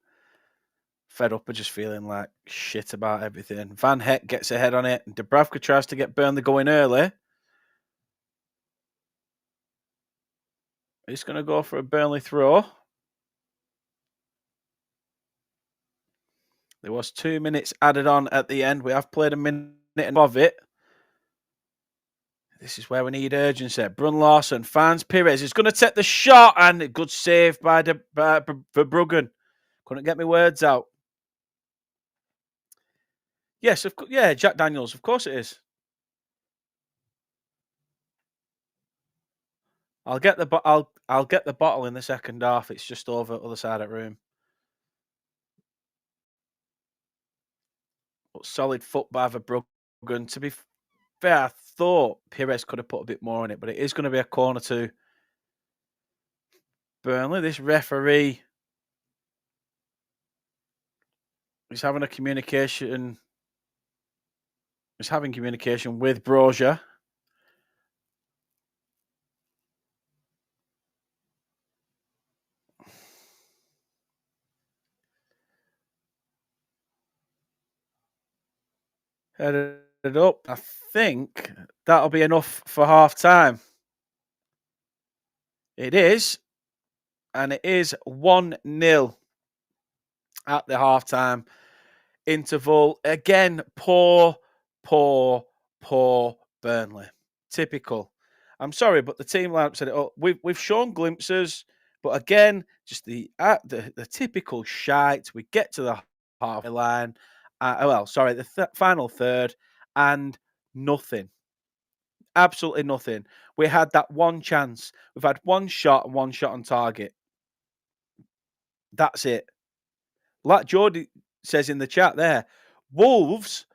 Fed up of just feeling like shit about everything. Van Heck gets ahead on it. Dubravka tries to get Burnley going early. He's going to go for a Burnley throw. There was 2 minutes added on at the end. We have played a minute and of it. This is where we need urgency. Brun Larson finds Pires. He's going to take the shot, and a good save by Verbruggen. Couldn't get my words out. Yes, yeah, Jack Daniels. Of course it is. I'll get the I'll get the bottle in the second half. It's just over other side of the room. But solid foot by Verbruggen. To be fair, I thought Pires could have put a bit more on it, but it is going to be a corner to Burnley. This referee is having a communication. Is having communication with Brozier. Headed up. I think that'll be enough for half time. It is. And it is 1-0 at the half time interval. Again, poor Burnley. Typical. I'm sorry, but the team lineup said it all. We've shown glimpses, but again, just the typical shite. We get to the halfway line. The final third, and nothing. Absolutely nothing. We had that one chance. We've had one shot and one shot on target. That's it. Like Jordy says in the chat there, Wolves,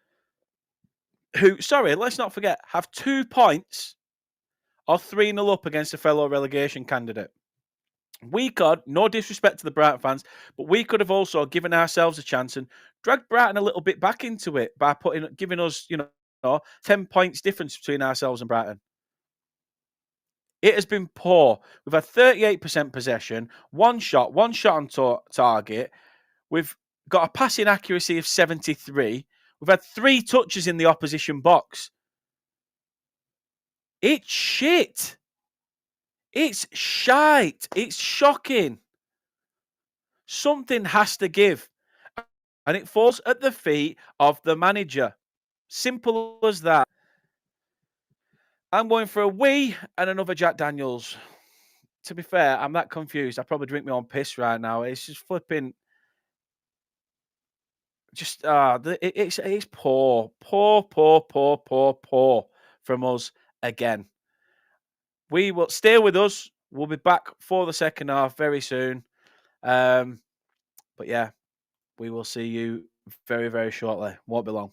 who, sorry, let's not forget, have 2 points or 3-0 up against a fellow relegation candidate. We could, no disrespect to the Brighton fans, but we could have also given ourselves a chance and dragged Brighton a little bit back into it by giving us, 10 points difference between ourselves and Brighton. It has been poor. We've had 38% possession, one shot on target. We've got a passing accuracy of 73. We've had 3 touches in the opposition box. It's shit. It's shite. It's shocking. Something has to give. And it falls at the feet of the manager. Simple as that. I'm going for a wee and another Jack Daniels. To be fair, I'm that confused. I probably drink my own piss right now. It's just flipping. It's poor from us again. We will stay with us. We'll be back for the second half very soon. But yeah, we will see you very, very shortly. Won't be long.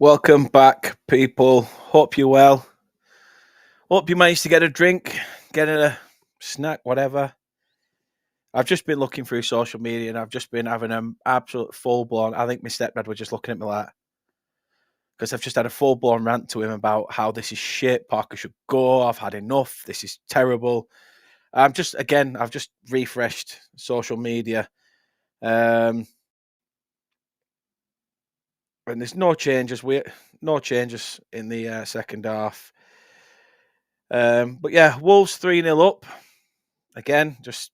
Welcome back, people. Hope you're well. Hope you managed to get a drink, get a snack, whatever. I've just been looking through social media and I've just been having an absolute full blown. I think my stepdad was just looking at me like, because I've just had a full blown rant to him about how this is shit. Parker should go. I've had enough. This is terrible. I've just refreshed social media. And there's no changes. No changes in the second half. But yeah, Wolves 3-0 up. Again, just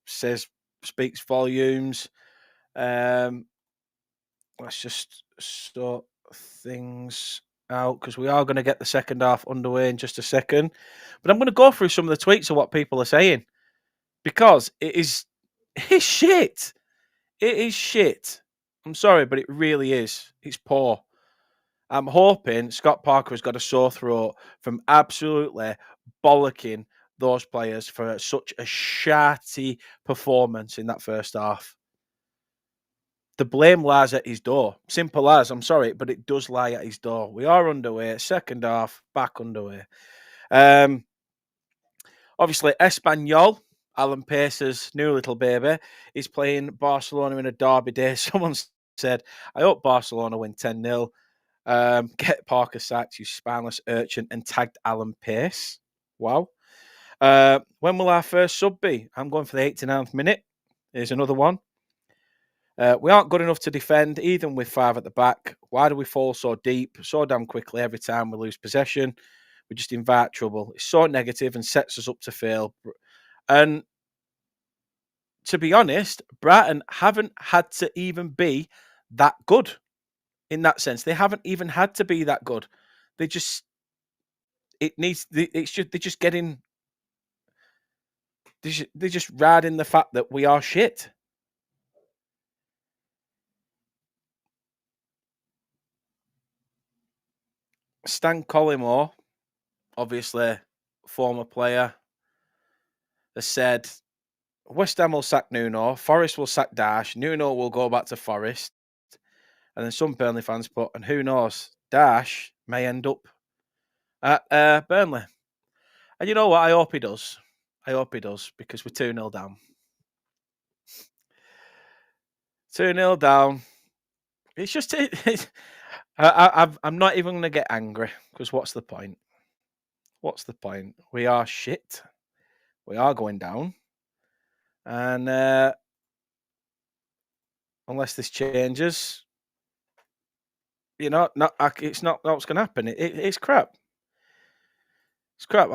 speaks volumes. Let's just sort things out because we are going to get the second half underway in just a second. But I'm going to go through some of the tweets of what people are saying because it's shit. It is shit. I'm sorry, but it really is. It's poor. I'm hoping Scott Parker has got a sore throat from absolutely bollocking those players for such a shatty performance in that first half. The blame lies at his door. Simple as, I'm sorry, but it does lie at his door. We are underway. Second half, back underway. Obviously, Espanyol, Alan Pace's new little baby, is playing Barcelona in a derby day. Someone said, I hope Barcelona win 10-0. Get Parker sacked, you spineless urchin, and tagged Alan Pace. Wow. When will our first sub be? I'm going for the 89th minute. Here's another one. We aren't good enough to defend, even with 5 at the back. Why do we fall so deep, so damn quickly every time we lose possession? We just invite trouble. It's so negative and sets us up to fail. And to be honest, Brighton haven't had to even be that good in that sense. They haven't even had to be that good. They just, they're just getting, they're just riding the fact that we are shit. Stan Collymore, obviously former player, has said West Ham will sack Nuno, Forest will sack Dash, Nuno will go back to Forest, and then some Burnley fans put, and who knows, Dash may end up at Burnley. And you know what? I hope he does. I hope he does because we're 2-0 down. 2-0 down. It's just, I'm not even going to get angry because what's the point? What's the point? We are shit. We are going down. And unless this changes, it's not what's going to happen. It's crap. It's crap.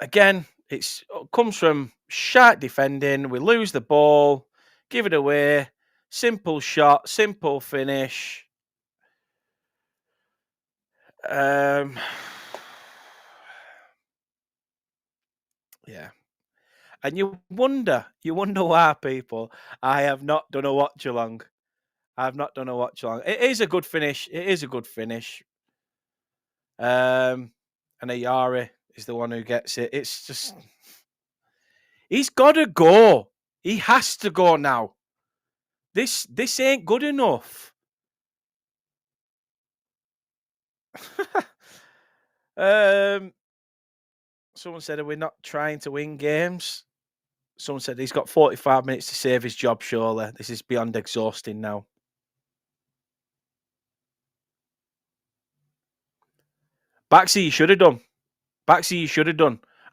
It comes from sharp defending. We lose the ball, give it away. Simple shot, simple finish. Yeah. And you wonder why, people. I have not done a watch along. It is a good finish. And Ayari is the one who gets it. It's just, he's got to go. He has to go now. This ain't good enough. Someone said, are we not trying to win games? Someone said he's got 45 minutes to save his job, surely. This is beyond exhausting now. Baxi, you should have done.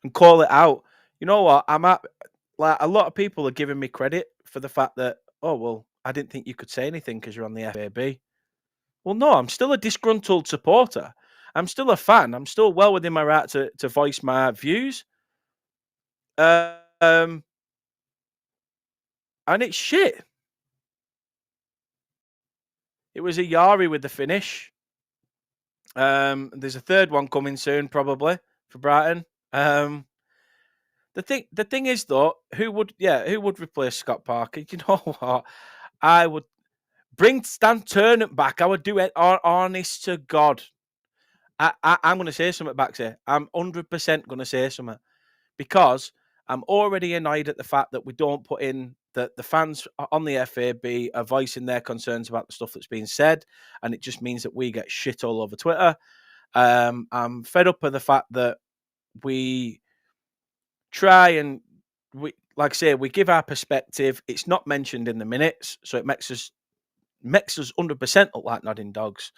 And call it out. You know what? I'm at, like, a lot of people are giving me credit for the fact that, oh, well, I didn't think you could say anything because you're on the FAB. Well, no, I'm still a disgruntled supporter. I'm still a fan. I'm still well within my right to voice my views. And it's shit. It was a Yari with the finish. There's a third one coming soon, probably for Brighton. The thing is though, who would replace Scott Parker? You know what? I would bring Stan Turnip back. I would do it. Honest to God, I'm going to say something back here. I'm 100% going to say something because I'm already annoyed at the fact that we don't put in that the fans on the FAB are voicing their concerns about the stuff that's being said, and it just means that we get shit all over Twitter. I'm fed up with the fact that we try and like I say, we give our perspective. It's not mentioned in the minutes, so it makes us 100% look like nodding dogs.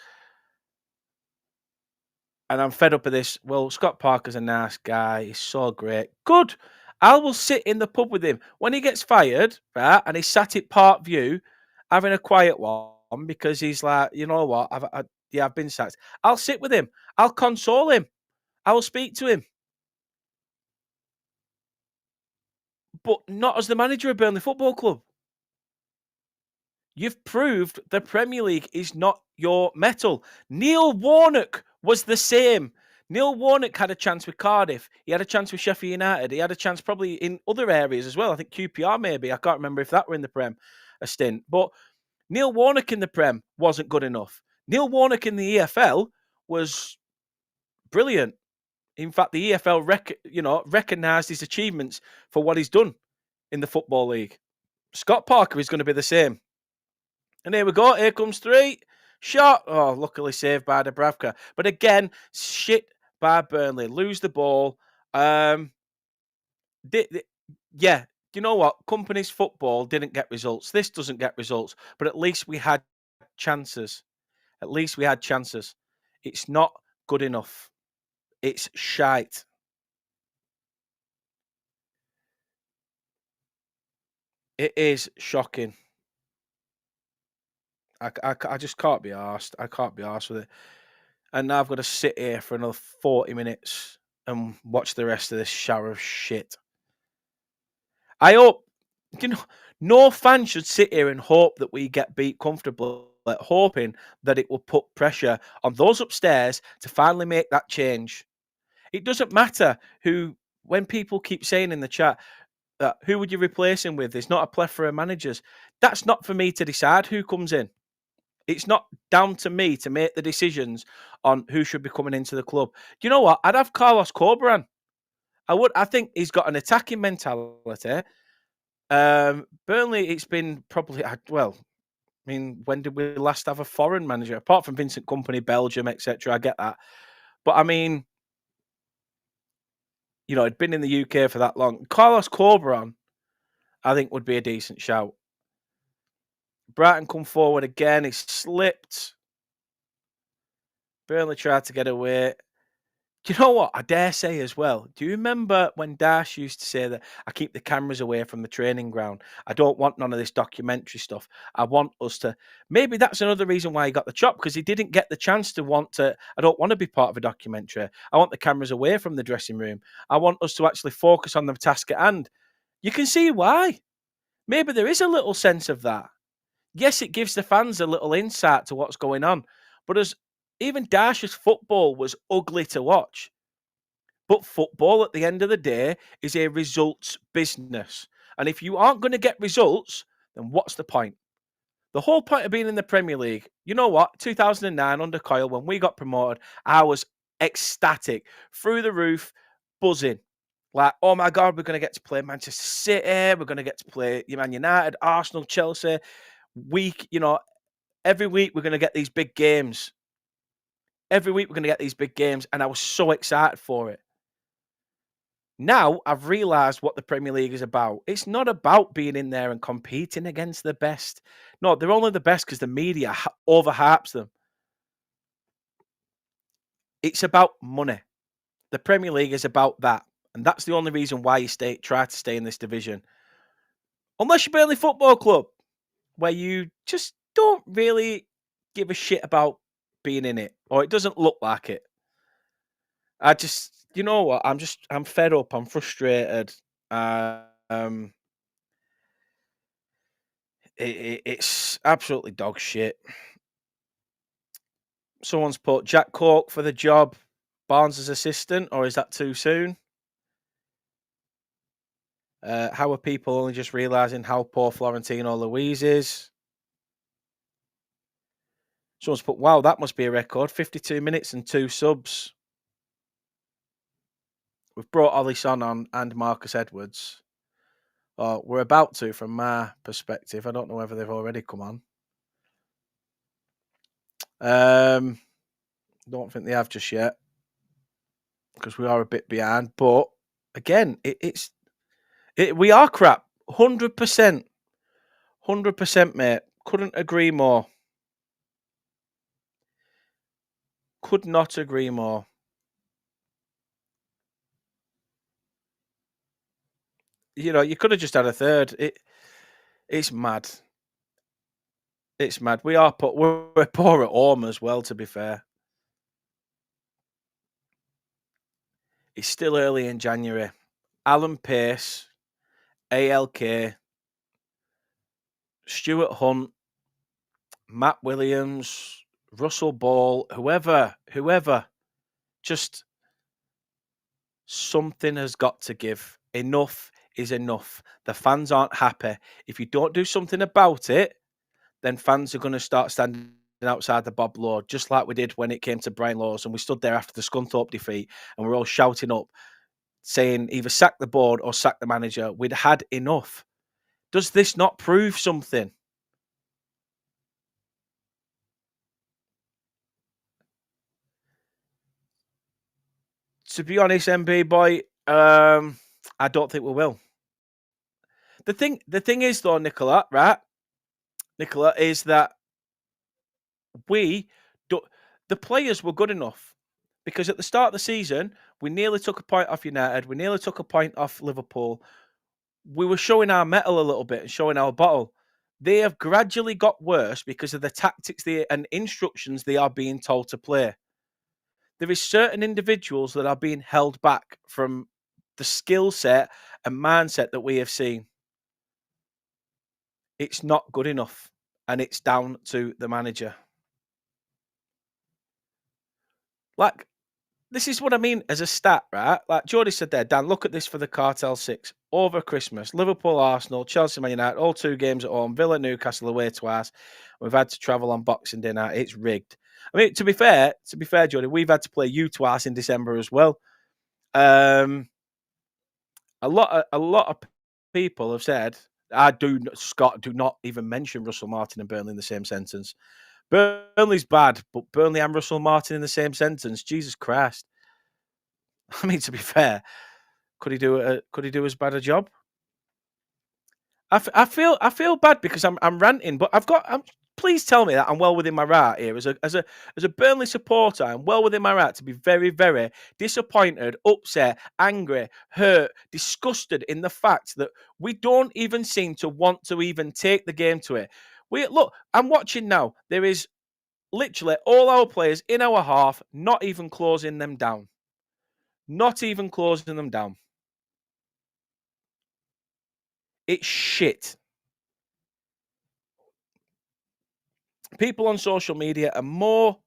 And I'm fed up with this. Well, Scott Parker's a nice guy. He's so great. Good. I will sit in the pub with him when he gets fired, right? And he's sat at Park View having a quiet one because he's like, you know what? I've been sacked. I'll sit with him. I'll console him. I will speak to him, but not as the manager of Burnley Football Club. You've proved the Premier League is not your metal. Neil Warnock was the same. Neil Warnock had a chance with Cardiff. He had a chance with Sheffield United. He had a chance probably in other areas as well. I think QPR maybe. I can't remember if that were in the Prem a stint. But Neil Warnock in the Prem wasn't good enough. Neil Warnock in the EFL was brilliant. In fact, the EFL recognised his achievements for what he's done in the Football League. Scott Parker is going to be the same. And here we go. Here comes 3. Shot. Oh, luckily saved by Dubravka. But again, shit by Burnley. Lose the ball. Yeah. Do you know what? Company's football didn't get results. This doesn't get results. But at least we had chances. At least we had chances. It's not good enough. It's shite. It is shocking. I just can't be arsed. I can't be arsed with it. And now I've got to sit here for another 40 minutes and watch the rest of this shower of shit. I hope, no fan should sit here and hope that we get beat comfortably, hoping that it will put pressure on those upstairs to finally make that change. It doesn't matter when people keep saying in the chat, who would you replace him with? There's not a plethora of managers. That's not for me to decide who comes in. It's not down to me to make the decisions on who should be coming into the club. Do you know what? I'd have Carlos Corberan. I would. I think he's got an attacking mentality. Burnley, it's been probably, well, I mean, when did we last have a foreign manager? Apart from Vincent Kompany, Belgium, etc. I get that. But I mean, it'd been in the UK for that long. Carlos Corberan, I think, would be a decent shout. Brighton come forward again. He slipped. Burnley tried to get away. Do you know what? I dare say as well. Do you remember when Dash used to say that I keep the cameras away from the training ground? I don't want none of this documentary stuff. I want us to. Maybe that's another reason why he got the chop, because he didn't get the chance to want to. I don't want to be part of a documentary. I want the cameras away from the dressing room. I want us to actually focus on the task at hand. You can see why. Maybe there is a little sense of that. Yes, it gives the fans a little insight to what's going on. But even Dash's football was ugly to watch. But football, at the end of the day, is a results business. And if you aren't going to get results, then what's the point? The whole point of being in the Premier League, you know what? 2009 under Coyle, when we got promoted, I was ecstatic, through the roof, buzzing. Like, oh my God, we're going to get to play Manchester City. We're going to get to play Man United, Arsenal, Chelsea. Every week we're going to get these big games. Every week we're going to get these big games. And I was so excited for it. Now I've realised what the Premier League is about. It's not about being in there and competing against the best. No, they're only the best because the media overhypes them. It's about money. The Premier League is about that. And that's the only reason why you try to stay in this division. Unless you're Burnley Football Club, where you just don't really give a shit about being in it, or it doesn't look like it. You know what? I'm fed up. I'm frustrated. It's absolutely dog shit. Someone's put Jack Cork for the job, Barnes' assistant, or is that too soon? How are people only just realising how poor Florentino Luis is? Someone's put, wow, that must be a record. 52 minutes and 2 subs. We've brought Ollie Son on and Marcus Edwards. Or we're about to, from my perspective. I don't know whether they've already come on. Don't think they have just yet because we are a bit behind. But again, we are crap. 100%. 100%, mate. Couldn't agree more. Could not agree more. You know, you could have just had a third. It's mad. It's mad. We're poor at home as well, to be fair. It's still early in January. Alan Pace, ALK, Stuart Hunt, Matt Williams, Russell Ball, whoever, just something has got to give. Enough is enough. The fans aren't happy. If you don't do something about it, then fans are going to start standing outside the Bob Lord, just like we did when it came to Brian Laws, and we stood there after the Scunthorpe defeat, and we're all shouting up, saying either sack the board or sack the manager. We'd had enough. Does this not prove something? To be honest, MB boy, I don't think we will. The thing is though, Nicola, right? Nicola, is that we do, the players were good enough because at the start of the season, we nearly took a point off United, we nearly took a point off Liverpool. We were showing our mettle a little bit and showing our bottle. They have gradually got worse because of the tactics and instructions they are being told to play. There is certain individuals that are being held back from the skill set and mindset that we have seen. It's not good enough, and it's down to the manager. Like, this is what I mean as a stat, right? Like Jordy said there, Dan, look at this for the Cartel 6. Over Christmas, Liverpool, Arsenal, Chelsea, Man United, all 2 games at home, Villa, Newcastle away twice. We've had to travel on Boxing Day night. It's rigged. I mean, to be fair, Jordy, we've had to play you twice in December as well. A lot of people have said, Scott, do not even mention Russell Martin and Burnley in the same sentence. Burnley's bad, but Burnley and Russell Martin in the same sentence. Jesus Christ. I mean, to be fair, could he do as bad a job? I feel bad because I'm ranting, but please tell me that I'm well within my right here as a Burnley supporter. I'm well within my right to be very, very disappointed, upset, angry, hurt, disgusted in the fact that we don't even seem to want to even take the game to it. Look, I'm watching now. There is literally all our players in our half not even closing them down. Not even closing them down. It's shit. People on social media are more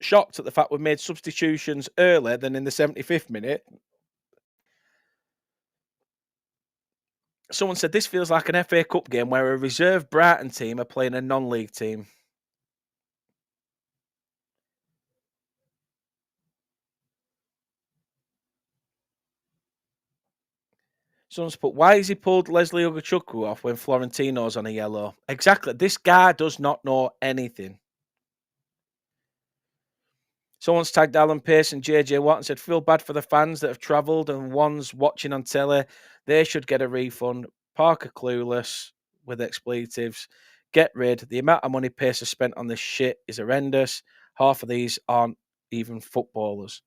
shocked at the fact we've made substitutions earlier than in the 75th minute. Someone said this feels like an FA Cup game where a reserve Brighton team are playing a non-league team. Someone's put, why has he pulled Leslie Ugochukwu off when Florentino's on a yellow? Exactly. This guy does not know anything. Someone's tagged Alan Pace and JJ Watt and said, feel bad for the fans that have travelled and ones watching on telly. They should get a refund. Parker clueless with expletives. Get rid. The amount of money Pace has spent on this shit is horrendous. Half of these aren't even footballers.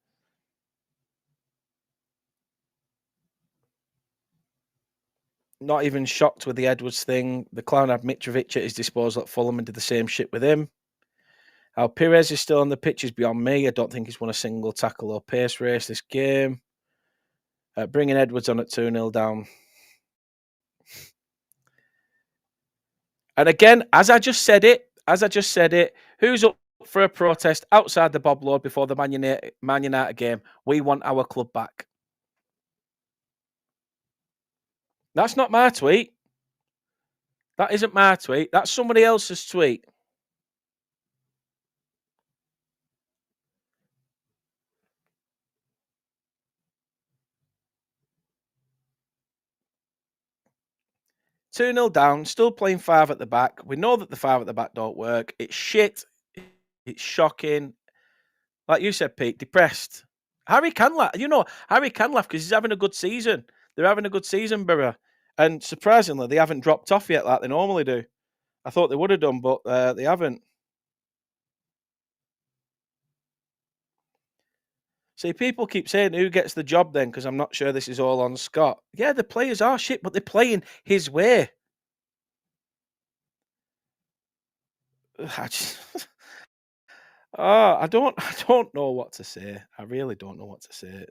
Not even shocked with the Edwards thing. The clown had Mitrovic at his disposal at Fulham and did the same shit with him. How Perez is still on the pitch is beyond me. I don't think he's won a single tackle or pace race this game. Bringing Edwards on at 2-0 down. And again, as I just said it, who's up for a protest outside the Bob Lord before the Man United game? We want our club back. That's not my tweet. That isn't my tweet. That's somebody else's tweet. 2-0 down, still playing 5 at the back. We know that the 5 at the back don't work. It's shit. It's shocking. Like you said, Pete, depressed. Harry can laugh. Harry can laugh because he's having a good season. They're having a good season, Borough. And surprisingly, they haven't dropped off yet like they normally do. I thought they would have done, but they haven't. See, people keep saying who gets the job then, because I'm not sure this is all on Scott. Yeah, the players are shit, but they're playing his way. I just, I don't know what to say. I really don't know what to say.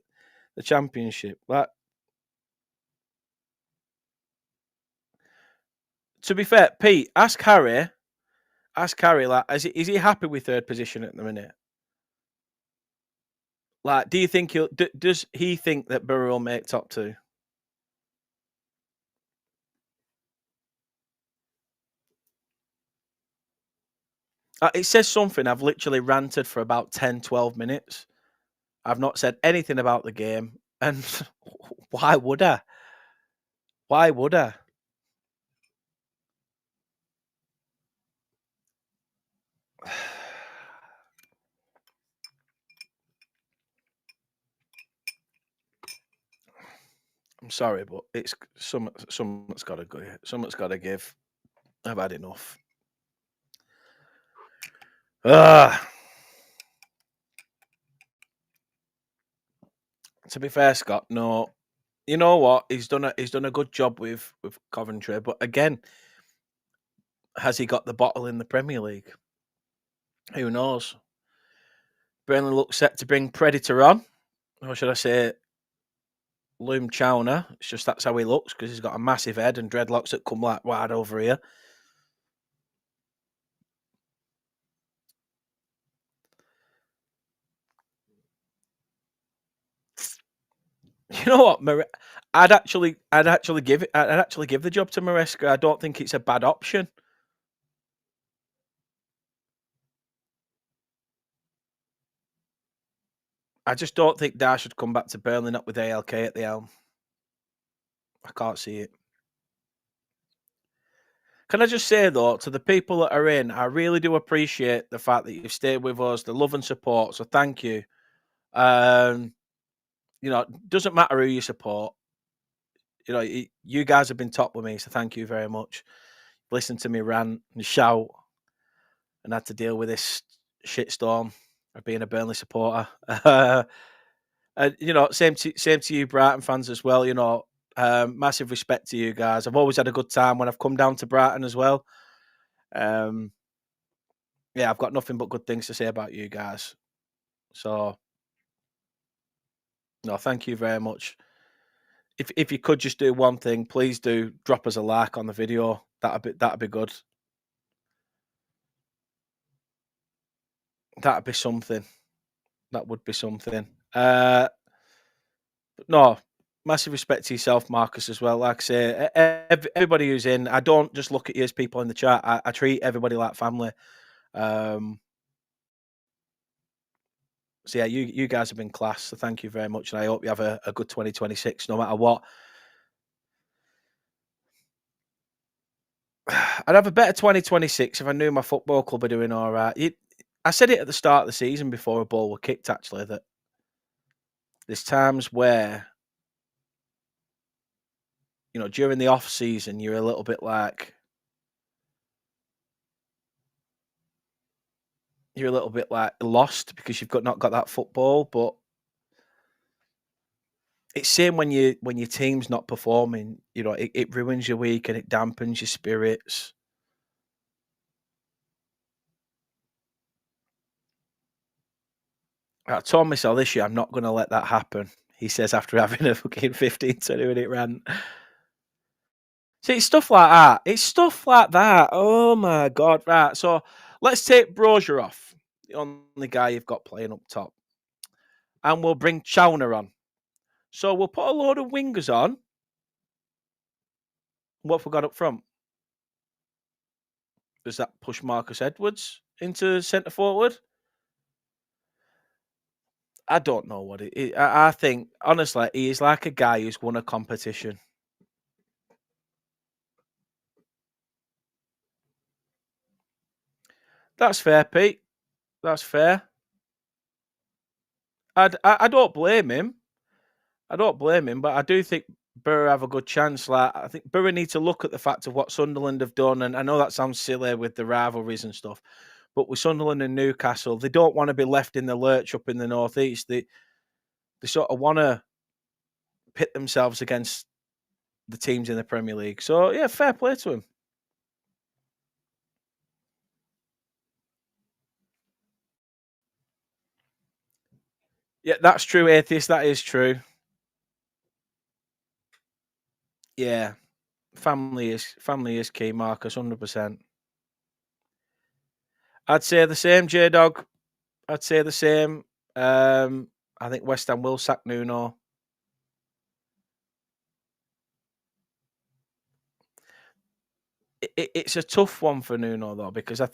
The championship, to be fair, Pete, ask Harry. Ask Harry, like, is he happy with third position at the minute? Like, do you think does he think that Borough will make top two? It says something. I've literally ranted for about 10, 12 minutes. I've not said anything about the game. And why would I? Why would I? I'm sorry, but it's someone's got to go. Someone's got to give. I've had enough. Ah, to be fair, Scott, no. You know what? He's done a good job with Coventry, but again, has he got the bottle in the Premier League? Who knows? Burnley looks set to bring Predator on, or should I say, Loom Chowner. It's just that's how he looks because he's got a massive head and dreadlocks that come like wide over here. You know what, I'd actually give the job to Maresca. I don't think it's a bad option. I just don't think Dar should come back to Burnley, not with ALK at the helm. I can't see it. Can I just say though, to the people that are in, I really do appreciate the fact that you've stayed with us, the love and support. So thank you. Um, doesn't matter who you support. You guys have been top with me, so thank you very much. Listen to me rant and shout, and had to deal with this shitstorm of being a Burnley supporter. And same to you, Brighton fans as well. Massive respect to you guys. I've always had a good time when I've come down to Brighton as well. Um, yeah, I've got nothing but good things to say about you guys. So, no, thank you very much. If you could just do one thing, please do drop us a like on the video. That'd be good. That'd be something. That would be something. No, massive respect to yourself, Marcus, as well. Like I say, everybody who's in, I don't just look at you as people in the chat. I treat everybody like family. Um, so yeah, you guys have been class. So thank you very much, and I hope you have a good 2026, no matter what. I'd have a better 2026 if I knew my football club are doing all right. I said it at the start of the season before a ball were kicked, actually, that there's times where, during the off season, you're a little bit like, lost because you've not got that football. But it's same when your team's not performing. It ruins your week and it dampens your spirits. I told myself this year I'm not going to let that happen. He says after having a fucking 15-20 minute rant. See, it's stuff like that. It's stuff like that. Oh my god! Right. So let's take Brozier off, the only guy you've got playing up top, and we'll bring Chowner on. So we'll put a load of wingers on. What have we got up front? Does that push Marcus Edwards into centre forward? I don't know what it is. I think, honestly, he is like a guy who's won a competition. That's fair, Pete. That's fair. I don't blame him. I don't blame him, but I do think Borough have a good chance. Like I think Borough need to look at the fact of what Sunderland have done, and I know that sounds silly with the rivalries and stuff, but with Sunderland and Newcastle, they don't want to be left in the lurch up in the northeast. They sort of want to pit themselves against the teams in the Premier League. So yeah, fair play to him. Yeah, that's true, atheist. That is true. Yeah, family is key, Marcus. 100%. I'd say the same, J Dog. I'd say the same. I think West Ham will sack Nuno. It's a tough one for Nuno though because I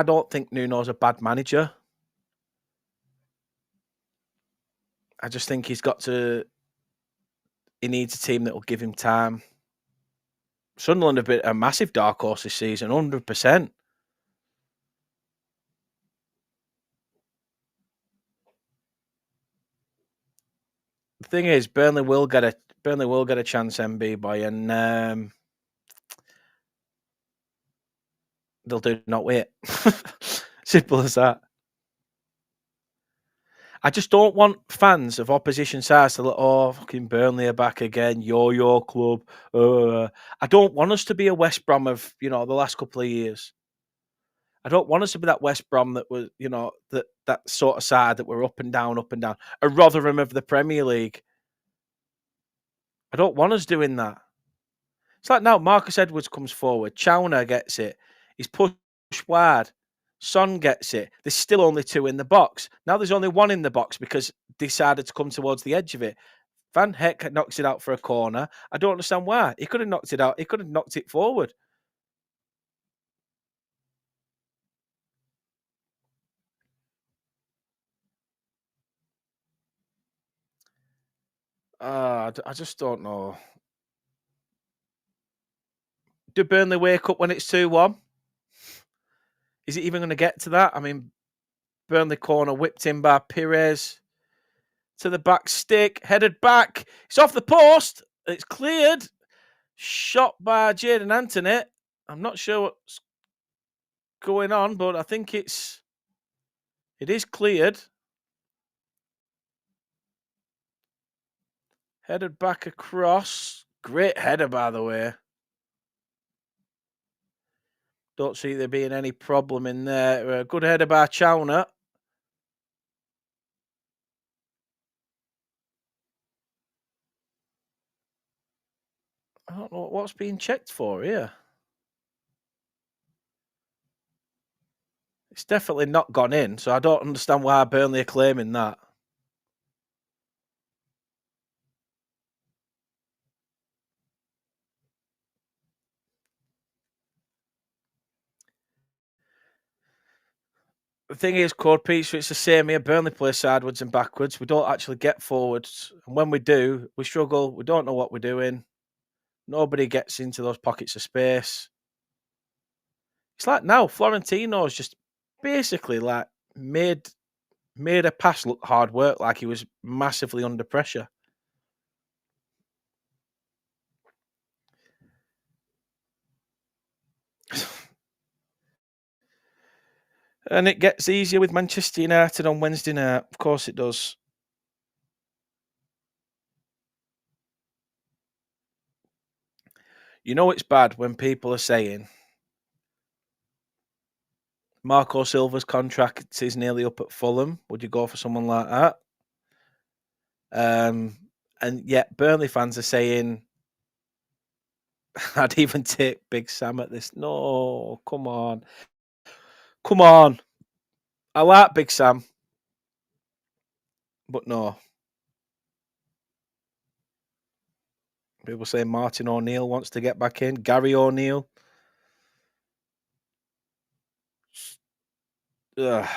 don't think Nuno's a bad manager. I just think he needs a team that will give him time. Sunderland have been a massive dark horse this season, 100%. The thing is, Burnley will get a chance, MB boy, and they'll do not wait. Simple as that. I just don't want fans of opposition sides to look, oh, fucking Burnley are back again, your club. I don't want us to be a West Brom of, the last couple of years. I don't want us to be that West Brom that was, that sort of side that were up and down, a Rotherham of the Premier League. I don't want us doing that. It's like now Marcus Edwards comes forward, Chowner gets it, he's pushed wide, Son gets it. There's still only two in the box. Now there's only one in the box because decided to come towards the edge of it. Van Heck knocks it out for a corner. I don't understand why. He could have knocked it out. He could have knocked it forward. I just don't know. Do Burnley wake up when it's 2-1? Is it even going to get to that? I mean, Burnley corner whipped in by Pires to the back stick, headed back. It's off the post. It's cleared. Shot by Jadon Anthony. I'm not sure what's going on, but I think it is cleared. Headed back across. Great header, by the way. Don't see there being any problem in there. Good header by Chowner. I don't know what's being checked for here. It's definitely not gone in, so I don't understand why Burnley are claiming that. The thing is, Code Pizza, it's the same here. Burnley play sideways and backwards. We don't actually get forwards. And when we do, we struggle. We don't know what we're doing. Nobody gets into those pockets of space. It's like now, Florentino's just basically like made a pass look hard work, like he was massively under pressure. And it gets easier with Manchester United on Wednesday night. Of course it does. You know it's bad when people are saying Marco Silva's contract is nearly up at Fulham. Would you go for someone like that? And yet Burnley fans are saying I'd even take Big Sam at this. No, come on. Come on. I like Big Sam. But no. People say Martin O'Neill wants to get back in. Gary O'Neill. Ugh.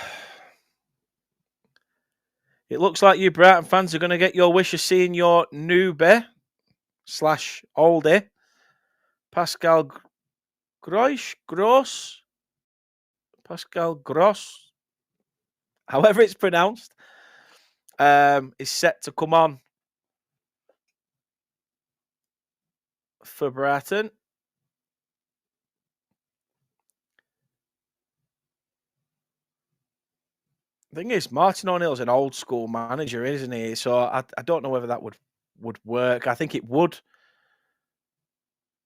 It looks like you Brighton fans are going to get your wish of seeing your newbie / oldie, Pascal Gross, Pascal Gross, however it's pronounced, is set to come on for Brighton. The thing is, Martin O'Neill's an old school manager, isn't he? So I don't know whether that would work. I think it would,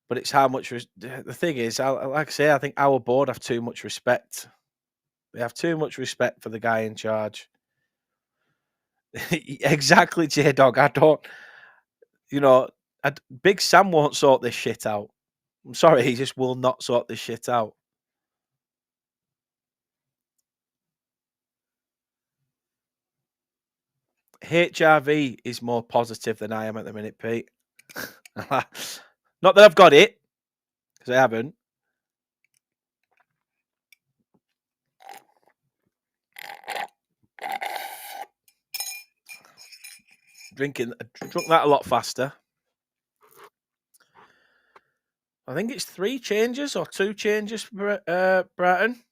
but it's how much. The thing is, like I say, I think our board have too much respect. They have too much respect for the guy in charge. Exactly, J Dog. I don't. You know, Big Sam won't sort this shit out. I'm sorry, he just will not sort this shit out. HRV is more positive than I am at the minute, Pete. Not that I've got it, because I haven't. Drunk that a lot faster. I think it's 3 changes or 2 changes for Brighton.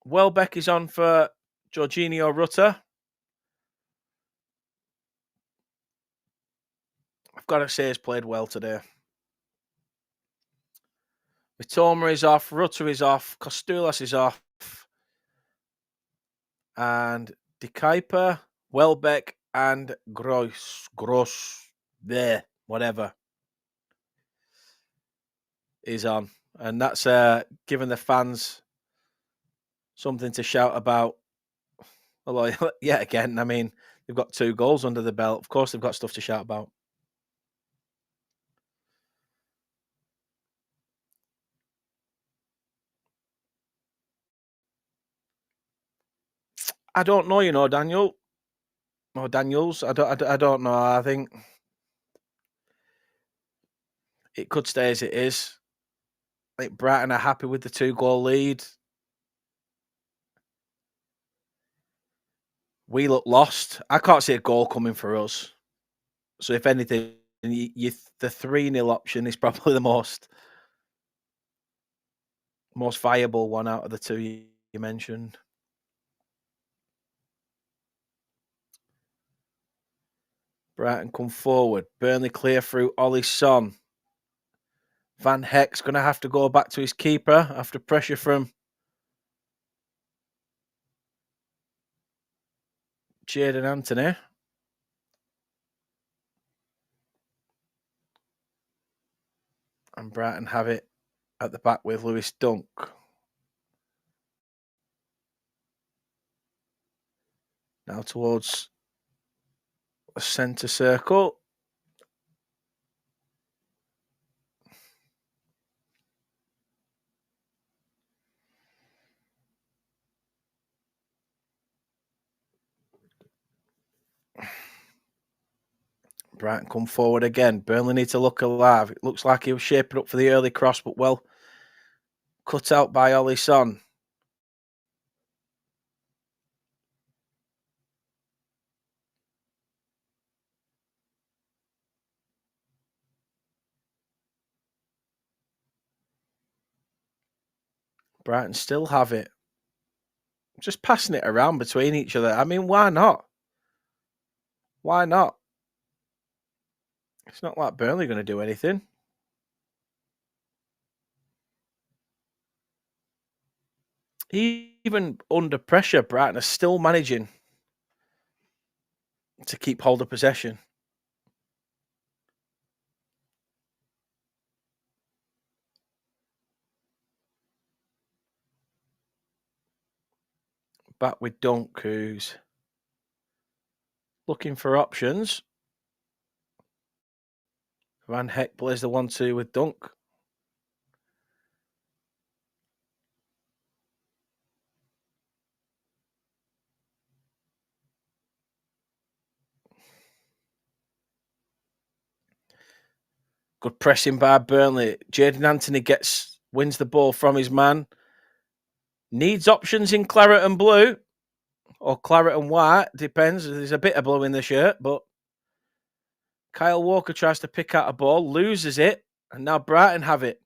Welbeck is on for Jorginho Rutter. I've got to say he's played well today. Mitoma is off, Rutter is off, Kostoulas is off, and De Kuyper, Welbeck, and Gross, there, whatever, is on. And that's giving the fans something to shout about. Although, yet again, I mean, they've got 2 goals under the belt. Of course, they've got stuff to shout about. I don't know, Daniel. Or Daniels. I don't know. I think it could stay as it is. I think Brighton are happy with the 2-goal lead. We look lost. I can't see a goal coming for us. So if anything, the 3-0 option is probably the most viable one out of the 2 you mentioned. Brighton come forward. Burnley clear through Ollie Son. Van Heck's going to have to go back to his keeper after pressure from Jadon Anthony. And Brighton have it at the back with Lewis Dunk. Now towards the centre circle. Brighton come forward again. Burnley need to look alive. It looks like he was shaping up for the early cross, but well cut out by Ollie Son. Brighton still have it. Just passing it around between each other. I mean, why not? Why not? It's not like Burnley are going to do anything. Even under pressure, Brighton are still managing to keep hold of possession. Back with Dunk, who's looking for options. Van Heck plays the 1-2 with Dunk. Good pressing by Burnley. Jadon Anthony wins the ball from his man. Needs options in claret and blue. Or claret and white. Depends. There's a bit of blue in the shirt, but Kyle Walker tries to pick out a ball, loses it, and now Brighton have it.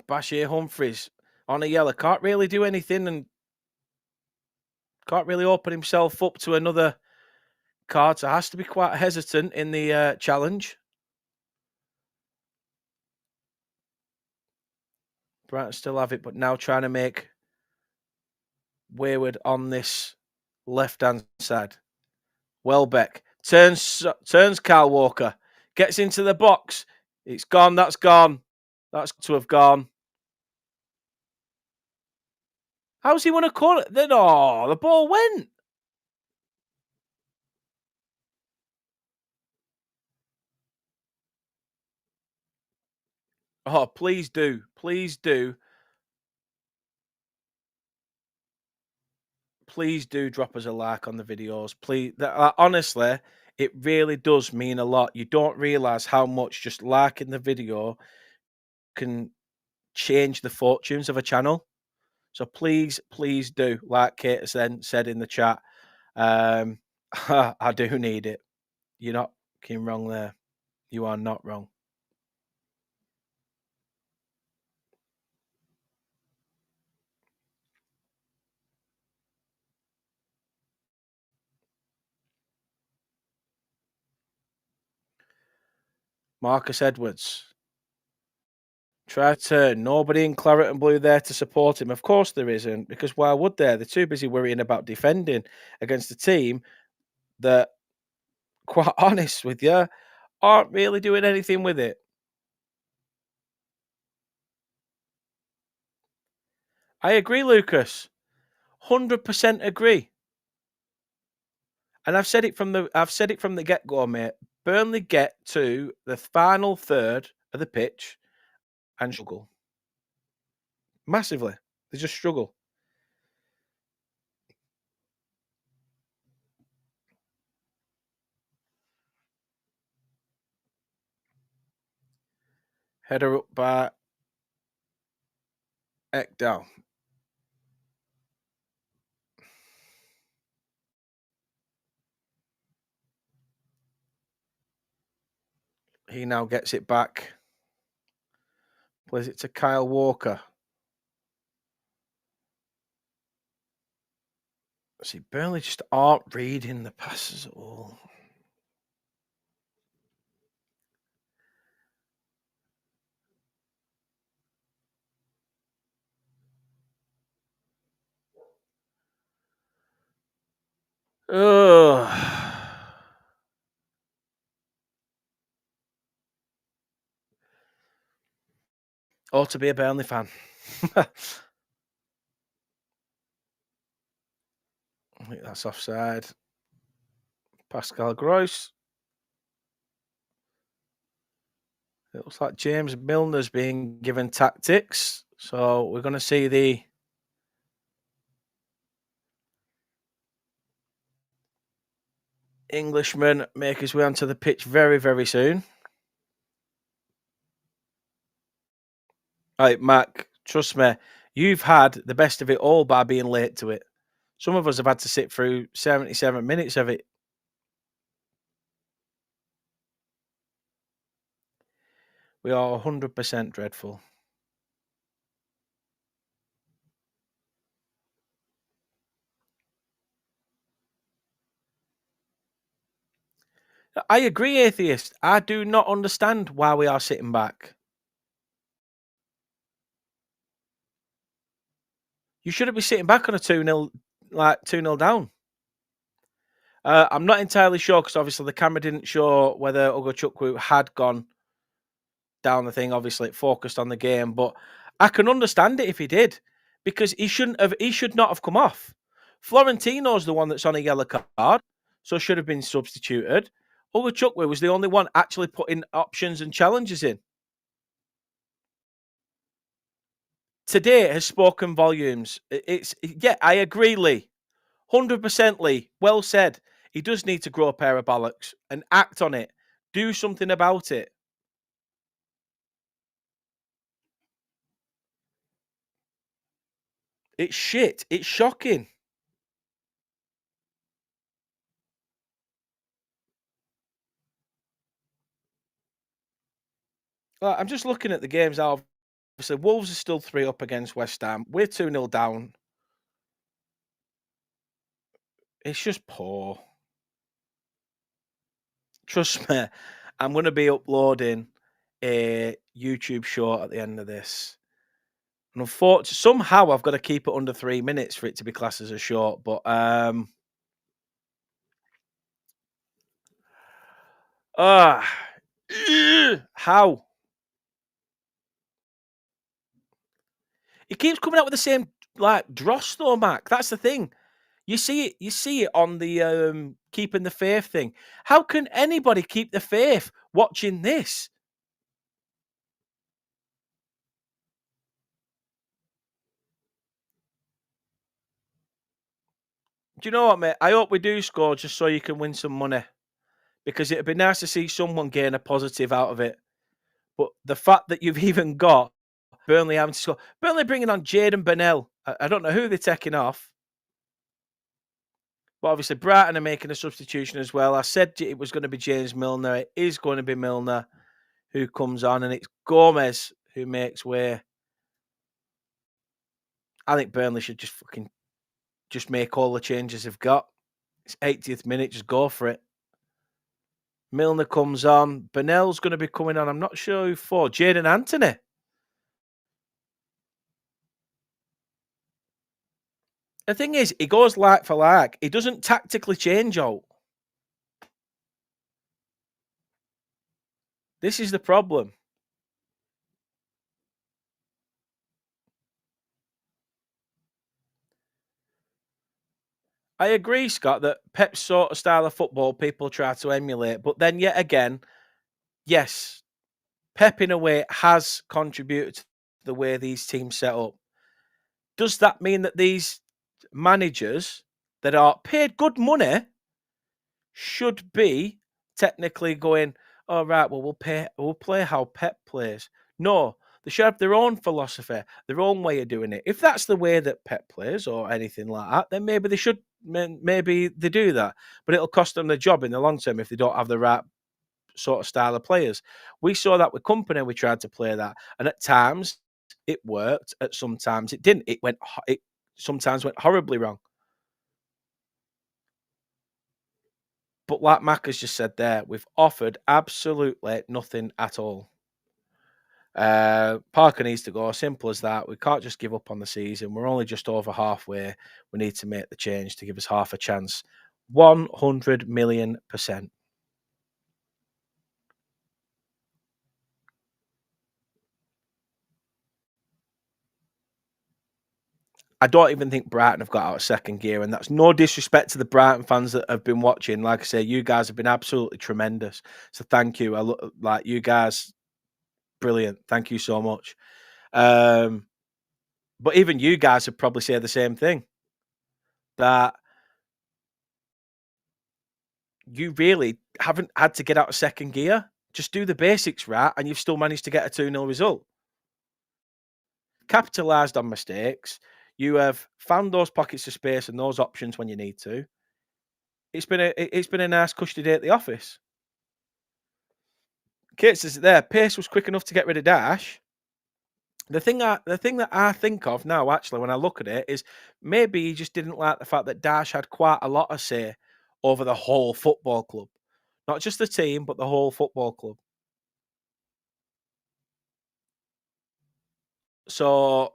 Bashir Humphries on a yellow. Can't really do anything and can't really open himself up to another card. So has to be quite hesitant in the challenge. Brighton still have it, but now trying to make wayward on this left-hand side. Welbeck turns Kyle Walker, gets into the box. It's gone. That's gone. That's to have gone. How's he want to call it? Then the ball went. Oh, please do. Please do. Please do drop us a like on the videos. Please. Honestly, it really does mean a lot. You don't realize how much just liking the video can change the fortunes of a channel. So please, please do, like Kate said in the chat. I do need it. You're not fucking wrong there. You are not wrong. Marcus Edwards. Try to turn. Nobody in claret and blue there to support him. Of course there isn't, because why would there? They're too busy worrying about defending against a team that, quite honest with you, aren't really doing anything with it. I agree, Lucas. 100% agree. And I've said it from the get-go, mate. Burnley get to the final third of the pitch and struggle massively. They just struggle. Header up by Ekdal. He now gets it back. Plays it to Kyle Walker. See, Burnley just aren't reading the passes at all. Ugh. Ought to be a Burnley fan. I think that's offside. Pascal Gross. It looks like James Milner's being given tactics. So we're going to see the Englishman make his way onto the pitch very, very soon. All right, Mac, trust me, you've had the best of it all by being late to it. Some of us have had to sit through 77 minutes of it. We are 100% dreadful. I agree, atheist. I do not understand why we are sitting back. You shouldn't be sitting back on a 2-0, like 2-0 down. I'm not entirely sure because obviously the camera didn't show whether Ugochukwu had gone down the thing. Obviously, it focused on the game, but I can understand it if he did, because he shouldn't have. He should not have come off. Florentino's the one that's on a yellow card, so should have been substituted. Ugochukwu was the only one actually putting options and challenges in. Today has spoken volumes. I agree, Lee. 100% Lee. Well said. He does need to grow a pair of bollocks and act on it. Do something about it. It's shit. It's shocking. I'm just looking at the games I've obviously Wolves are still 3 up against West Ham. We're 2-0 down. It's just poor. Trust me, I'm gonna be uploading a YouTube short at the end of this. And somehow I've got to keep it under 3 minutes for it to be classed as a short, but, ah, how? He keeps coming out with the same, like, dross though, Mac. That's the thing. You see it on the, keeping the faith thing. How can anybody keep the faith watching this? Do you know what, mate? I hope we do score just so you can win some money, because it'd be nice to see someone gain a positive out of it. But the fact that you've even got Burnley having to score, Burnley bringing on Jadon Bennell. I don't know who they're taking off, but obviously Brighton are making a substitution as well. I said it was going to be James Milner. It is going to be Milner who comes on, and it's Gomez who makes way. I think Burnley should just make all the changes they've got. It's 80th minute, just go for it. Milner comes on. Bennell's going to be coming on. I'm not sure who for. Jaden Anthony. The thing is, he goes like for like. He doesn't tactically change out. This is the problem. I agree, Scott, that Pep's sort of style of football people try to emulate. But then, yet again, yes, Pep in a way has contributed to the way these teams set up. Does that mean that these managers that are paid good money should be technically going, "All right, well, we'll play how Pep plays"? No, they should have their own philosophy, their own way of doing it. If that's the way that Pep plays or anything like that, then maybe they should. Maybe they do that, but it'll cost them their job in the long term if they don't have the right sort of style of players. We saw that with Company. We tried to play that, and at times it worked. At sometimes it didn't. It sometimes went horribly wrong. But like Mac has just said there, we've offered absolutely nothing at all. Parker needs to go. Simple as that. We can't just give up on the season. We're only just over halfway. We need to make the change to give us half a chance. 100 million%. I don't even think Brighton have got out of second gear, and that's no disrespect to the Brighton fans that have been watching. Like I say, you guys have been absolutely tremendous. So thank you. I look like you guys, brilliant. Thank you so much. Um, but even you guys would probably say the same thing, that you really haven't had to get out of second gear. Just do the basics right, and you've still managed to get a 2-0 result. Capitalised on mistakes. You have found those pockets of space and those options when you need to. It's been a nice cushy day at the office. Kate says there, pace was quick enough to get rid of Dash. The thing that I think of now, actually, when I look at it, is maybe he just didn't like the fact that Dash had quite a lot of say over the whole football club, not just the team, but the whole football club. So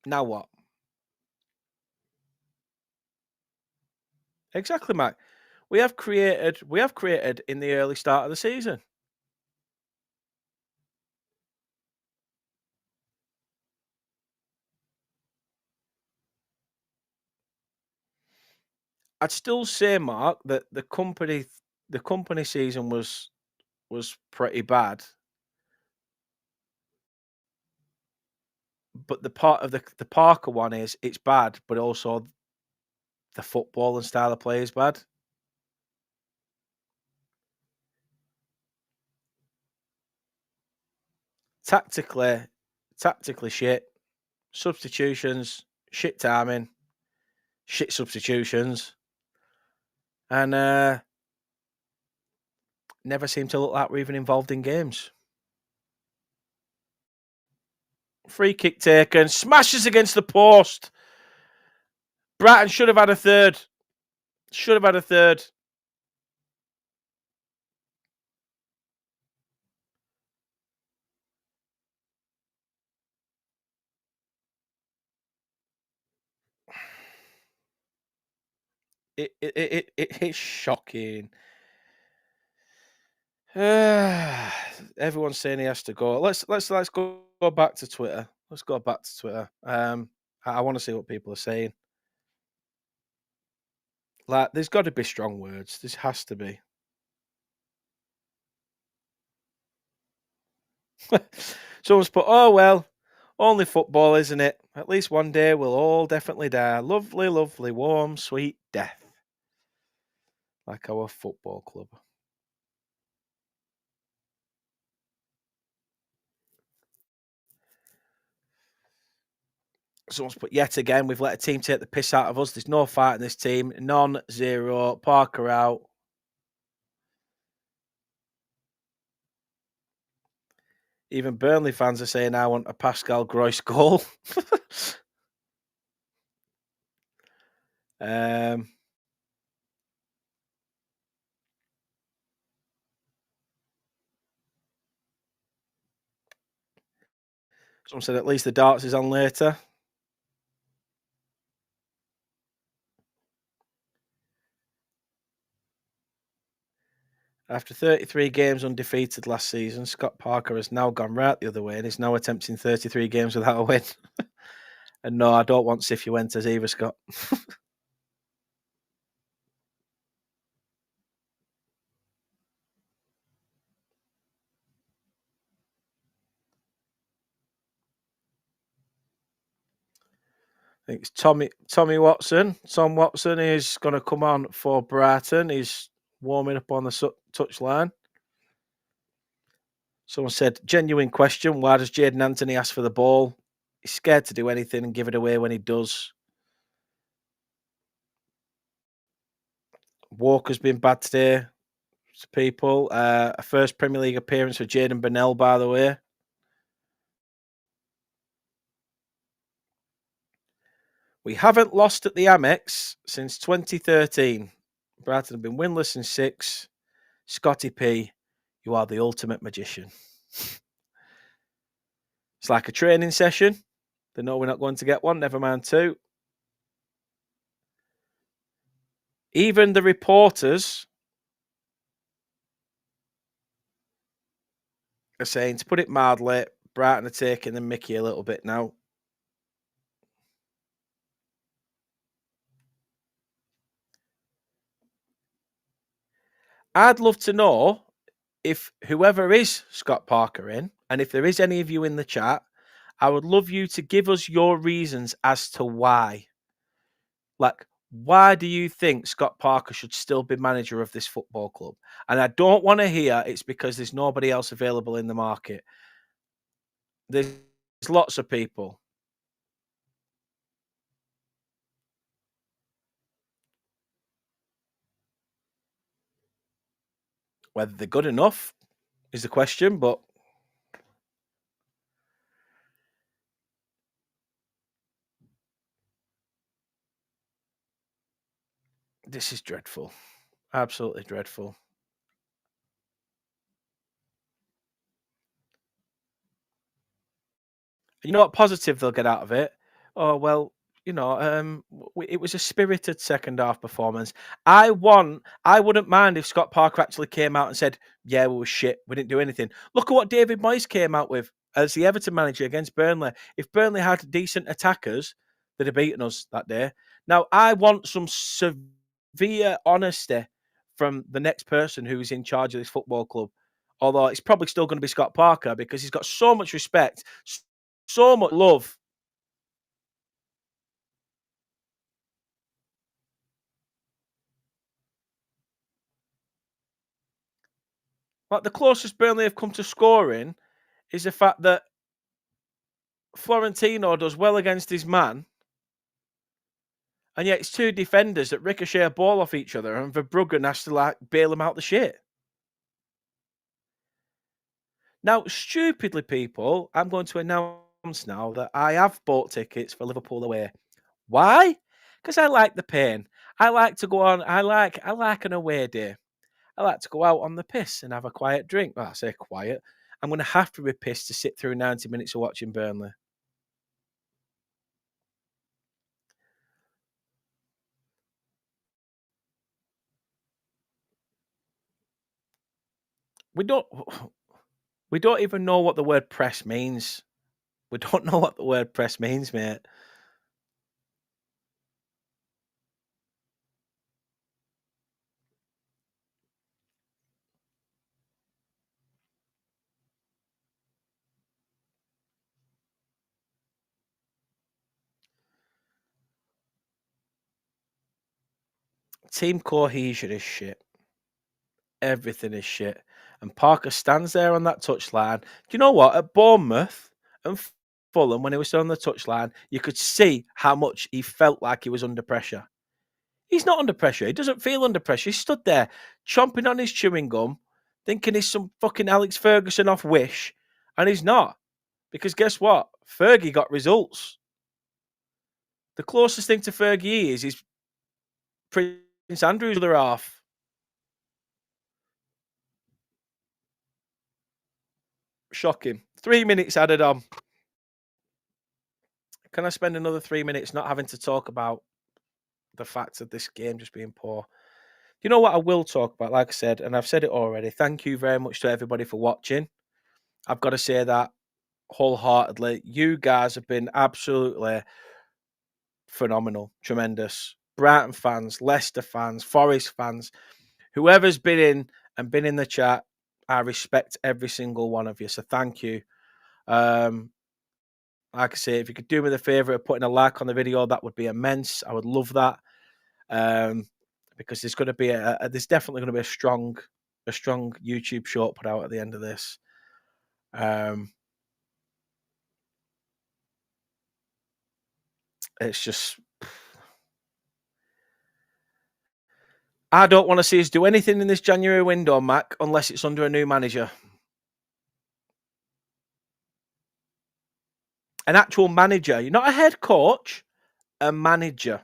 now what? Exactly, Mike. We have created in the early start of the season. I'd still say, Mark, that the company season was pretty bad. But the part of the Parker one is it's bad, but also the football and style of play is bad. Tactically, tactically shit. Substitutions, shit timing, shit substitutions, and never seem to look like we're even involved in games. Free kick taken. Smashes against the post. Brighton should have had a third. Should have had a third. It's shocking. Everyone's saying he has to go. Let's go back to Twitter. Let's go back to Twitter. I want to see what people are saying. Like, there's got to be strong words. This has to be. Someone's put, oh well, only football, isn't it? At least one day we'll all definitely die. Lovely, lovely, warm, sweet death. Like our football club. Someone's put, yet again, we've let a team take the piss out of us. There's no fight in this team. None, zero. Parker out. Even Burnley fans are saying, I want a Pascal Gross goal. Someone said, at least the darts is on later. After 33 games undefeated last season, Scott Parker has now gone right the other way and is now attempting 33 games without a win. And no, I don't want Cifuentes either, Scott. I think it's Tommy Watson. Tom Watson is going to come on for Brighton. He's warming up on the touchline. Someone said, genuine question. Why does Jadon Anthony ask for the ball? He's scared to do anything and give it away when he does. Walker's been bad today to people. A first Premier League appearance for Jadon Burnell, by the way. We haven't lost at the Amex since 2013. Brighton have been winless in 6. Scotty P, you are the ultimate magician. It's like a training session. They know we're not going to get one, never mind 2. Even the reporters are saying, to put it mildly, Brighton are taking the mickey a little bit now. I'd love to know if whoever is Scott Parker in, and if there is any of you in the chat, I would love you to give us your reasons as to why. Like, why do you think Scott Parker should still be manager of this football club? And I don't want to hear it's because there's nobody else available in the market. There's lots of people. Whether they're good enough is the question, but this is dreadful. Absolutely dreadful. You know what positive they'll get out of it? Oh, well, it was a spirited second half performance. I wouldn't mind if Scott Parker actually came out and said, yeah, we were shit. We didn't do anything. Look at what David Moyes came out with as the Everton manager against Burnley. If Burnley had decent attackers, they'd have beaten us that day. Now, I want some severe honesty from the next person who's in charge of this football club. Although it's probably still going to be Scott Parker because he's got so much respect, so much love. Like, the closest Burnley have come to scoring is the fact that Florentino does well against his man, and yet it's 2 defenders that ricochet a ball off each other, and Verbruggen has to bail him out the shit. Now, stupidly, people, I'm going to announce now that I have bought tickets for Liverpool away. Why? Because I like the pain. I like to go on. I like an away day. I like to go out on the piss and have a quiet drink. Well, I say quiet. I'm going to have to be pissed to sit through 90 minutes of watching Burnley. We don't. We don't even know what the word press means. We don't know what the word press means, mate. Team cohesion is shit. Everything is shit. And Parker stands there on that touchline. Do you know what? At Bournemouth and Fulham, when he was on the touchline, you could see how much he felt like he was under pressure. He's not under pressure. He doesn't feel under pressure. He stood there chomping on his chewing gum, thinking he's some fucking Alex Ferguson off Wish, and he's not. Because guess what? Fergie got results. The closest thing to Fergie is Prince Andrew's other half. Shocking. 3 minutes added on. Can I spend another 3 minutes not having to talk about the fact of this game just being poor? You know what I will talk about? Like I said, and I've said it already. Thank you very much to everybody for watching. I've got to say that wholeheartedly. You guys have been absolutely phenomenal, tremendous. Brighton fans, Leicester fans, Forest fans, whoever's been in the chat, I respect every single one of you. So thank you. Like I say, if you could do me the favour of putting a like on the video, that would be immense. I would love that. Because there's going to be there's definitely going to be a strong YouTube short put out at the end of this. It's just, I don't want to see us do anything in this January window, Mac, unless it's under a new manager. An actual manager. You're not a head coach, a manager.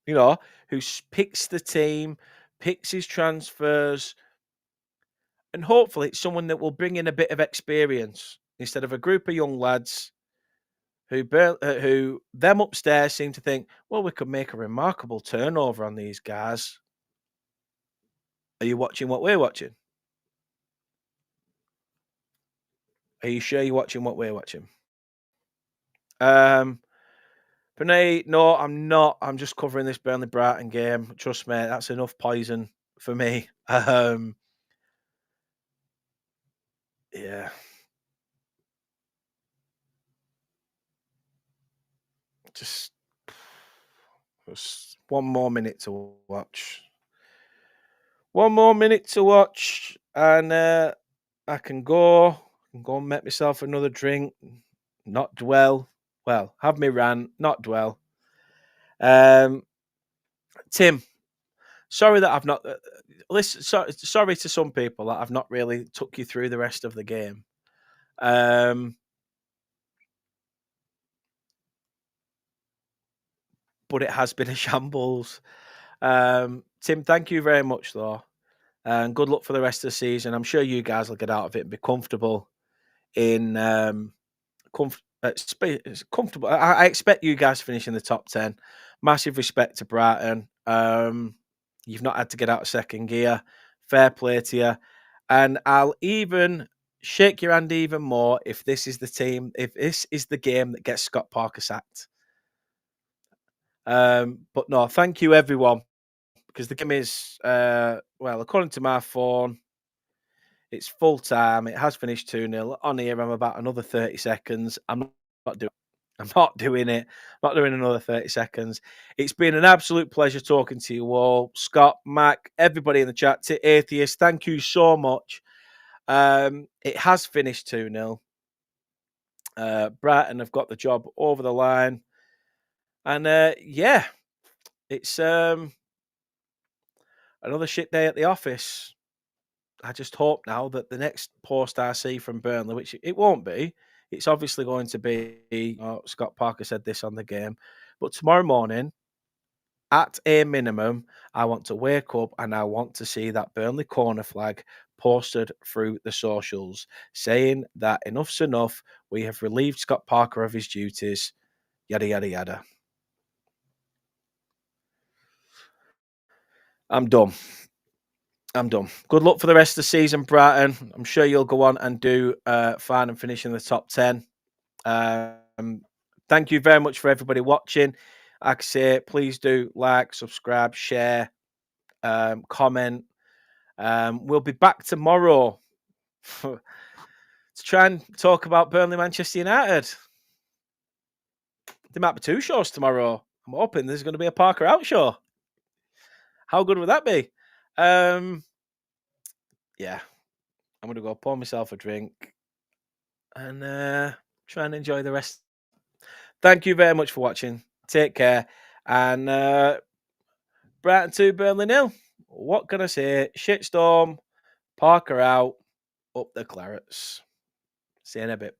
You know, who picks the team, picks his transfers, and hopefully it's someone that will bring in a bit of experience instead of a group of young lads who them upstairs seem to think, well, we could make a remarkable turnover on these guys. Are you watching what we're watching? Are you sure you're watching what we're watching? Panay, no, I'm not. I'm just covering this Burnley Brighton game. Trust me, that's enough poison for me. Yeah. Just one more minute to watch. One more minute to watch, and I can go and make myself another drink, not dwell. Well, have me rant, not dwell. Tim, sorry that I've not. Listen, sorry to some people that I've not really took you through the rest of the game. But it has been a shambles. Tim, thank you very much, though. And good luck for the rest of the season. I'm sure you guys will get out of it and be comfortable in comfortable. I expect you guys to finish in the top 10. Massive respect to Brighton. You've not had to get out of second gear. Fair play to you. And I'll even shake your hand even more if this is the game that gets Scott Parker sacked. But no, thank you everyone, because the game is well, according to my phone, it's full time. It has finished 2-0. On here, I'm about another 30 seconds. I'm not doing it. I'm not doing another 30 seconds. It's been an absolute pleasure talking to you all. Scott, Mac, everybody in the chat, to Atheist, thank you so much. It has finished 2-0. Brighton have got the job over the line. And yeah, it's another shit day at the office. I just hope now that the next post I see from Burnley, which it won't be, It's obviously going to be, Scott Parker said this on the game, but tomorrow morning, at a minimum, I want to wake up and I want to see that Burnley corner flag posted through the socials saying that enough's enough. We have relieved Scott Parker of his duties, yada, yada, yada. I'm done. I'm done. Good luck for the rest of the season, Brighton. I'm sure you'll go on and do fine and finish in the top 10. Thank you very much for everybody watching. Like I say, please do like, subscribe, share, comment. We'll be back tomorrow to try and talk about Burnley Manchester United. There might be 2 shows tomorrow. I'm hoping there's going to be a Parker Out show. How good would that be? Yeah, I'm going to go pour myself a drink and try and enjoy the rest. Thank you very much for watching. Take care. And Brighton 2, Burnley 0. What can I say? Shitstorm, Parker out, up the Clarets. See you in a bit.